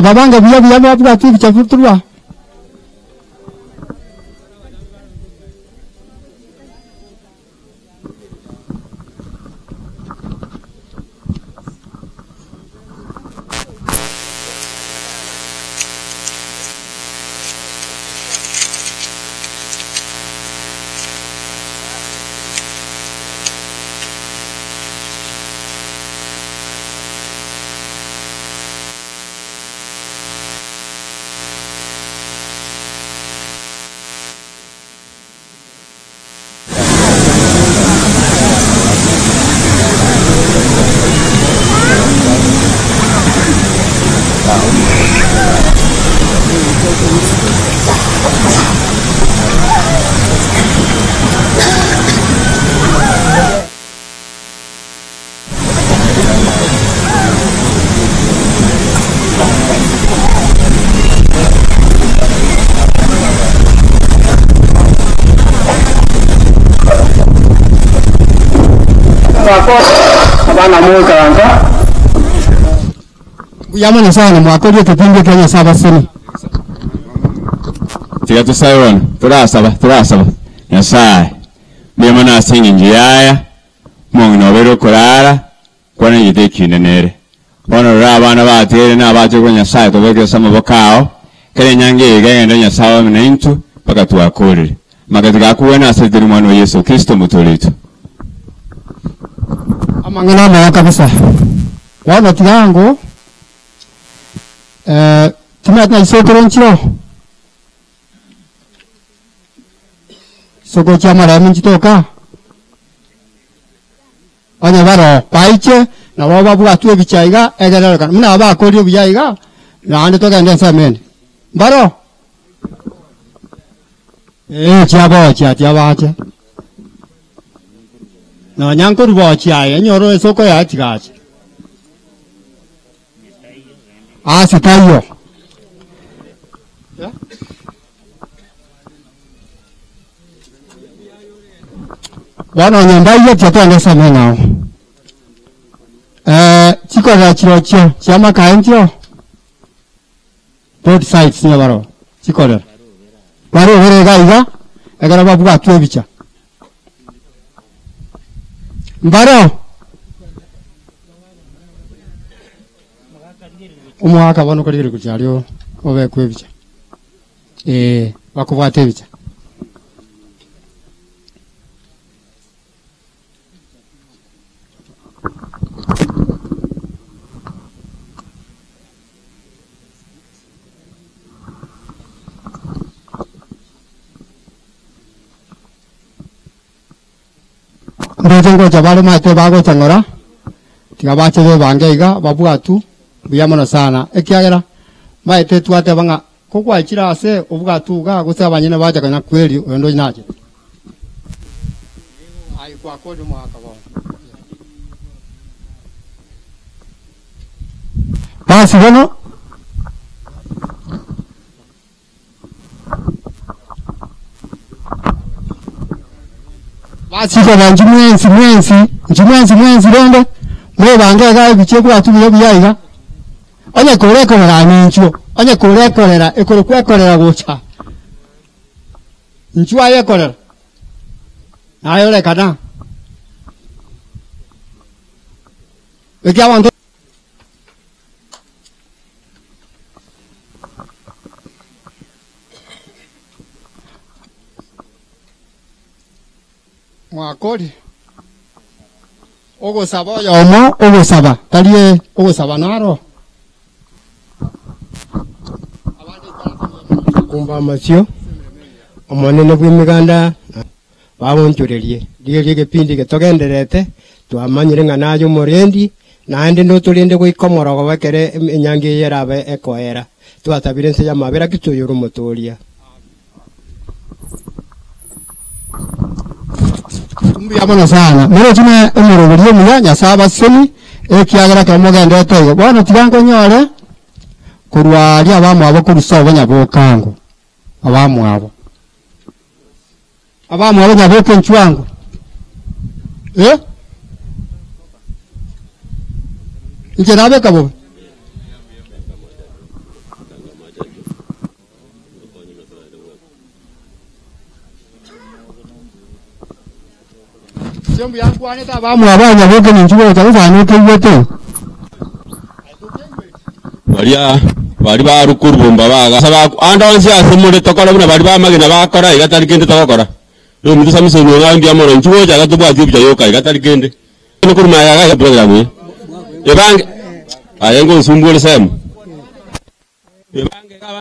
Babanga biya babuga tu bichafuturwa. Yamani sana mwakodi kipindi Kenya saba sini. Tiga tusayon, turasaba. Nyasaye. Biyamana asingi njiyaya. Mungu nobero kurara. Kwana yite kinenere. Bono rabana batere na baje kwa Nyasaye tobeke sama bokao. Kale nyange igende Nyasaye mna intu paka tuakorere. Magatika kuwena asidiri mwana wa Yesu Kristo mutolitu. Amangana na kabisa. Wana tigango tumatna isokoro nchiro. Soko chama la mchitoka. Anya baro paiche na baba buga tuwe bichaiga egera kan. Muna aba kodi bijaiga na ande toka ndensa men. Baro. Chaba cha. Na nyankuru bo chia nyoro soko ya chigachi. Sitayo. Wana nyamba iyo tyato ndesa menao. Chikora chirocho, chama kaentio. Both sides ni baro. Chikora. Baro vere gaiga, egara babu atwe bicha. Baro. Umwaka wano kali kuchalio obe kwebicha. Bakubwate bicha. Ndojengo chabale mate bago changora. Tigabache be bangeiga babwatu. Biyamana sana ekiagera maite tuate banga kokwa chira ase obuga tuga gose banyine baje kana kweli endo naje ai kwa kodi mwaka ba basi bono basi kwa mwenzi rondo mwe bange ga biche kwa tu biyaiga Anya kolera nincho, anya kolera ekolokwera gocha. Nchwa ye kolera. Ayo le kana. Ekia wanto. Mwakodi. Ogo saba ya omo, ogo saba. Talie ogo saba naro. Kumba masio omonene bw'imiganda babonchorerie liye kipindi getogenderete twamanyire ng'anayo morendi naende notulinde gwikomorogo bakere enyange yerabe ekoera twatabire nse yamabera kituyuru motoria Mbiyabona sana. Mero chine umurubiri muya nyasaba seni ekiagera kamugende tego. Bwana tigango nyore kurwali abamu abo kurusobo nyabokango. Abamu abo. Abamu abo nyaboke nchwango. Nje nabe kabo. Siombu yangu ane ta bamu abanya boke ninchuo cyangwa kiyete. Bari barukurumba baga saba andonse asemure tokora buna bari bamagina bakora igatari kende tokora. Yo mutu samiso no ngandi amoro nchuo cyaga tubwati bya yoka igatari kende. No kuruma yaga program ye. Ebange ayengo nsumbule semu.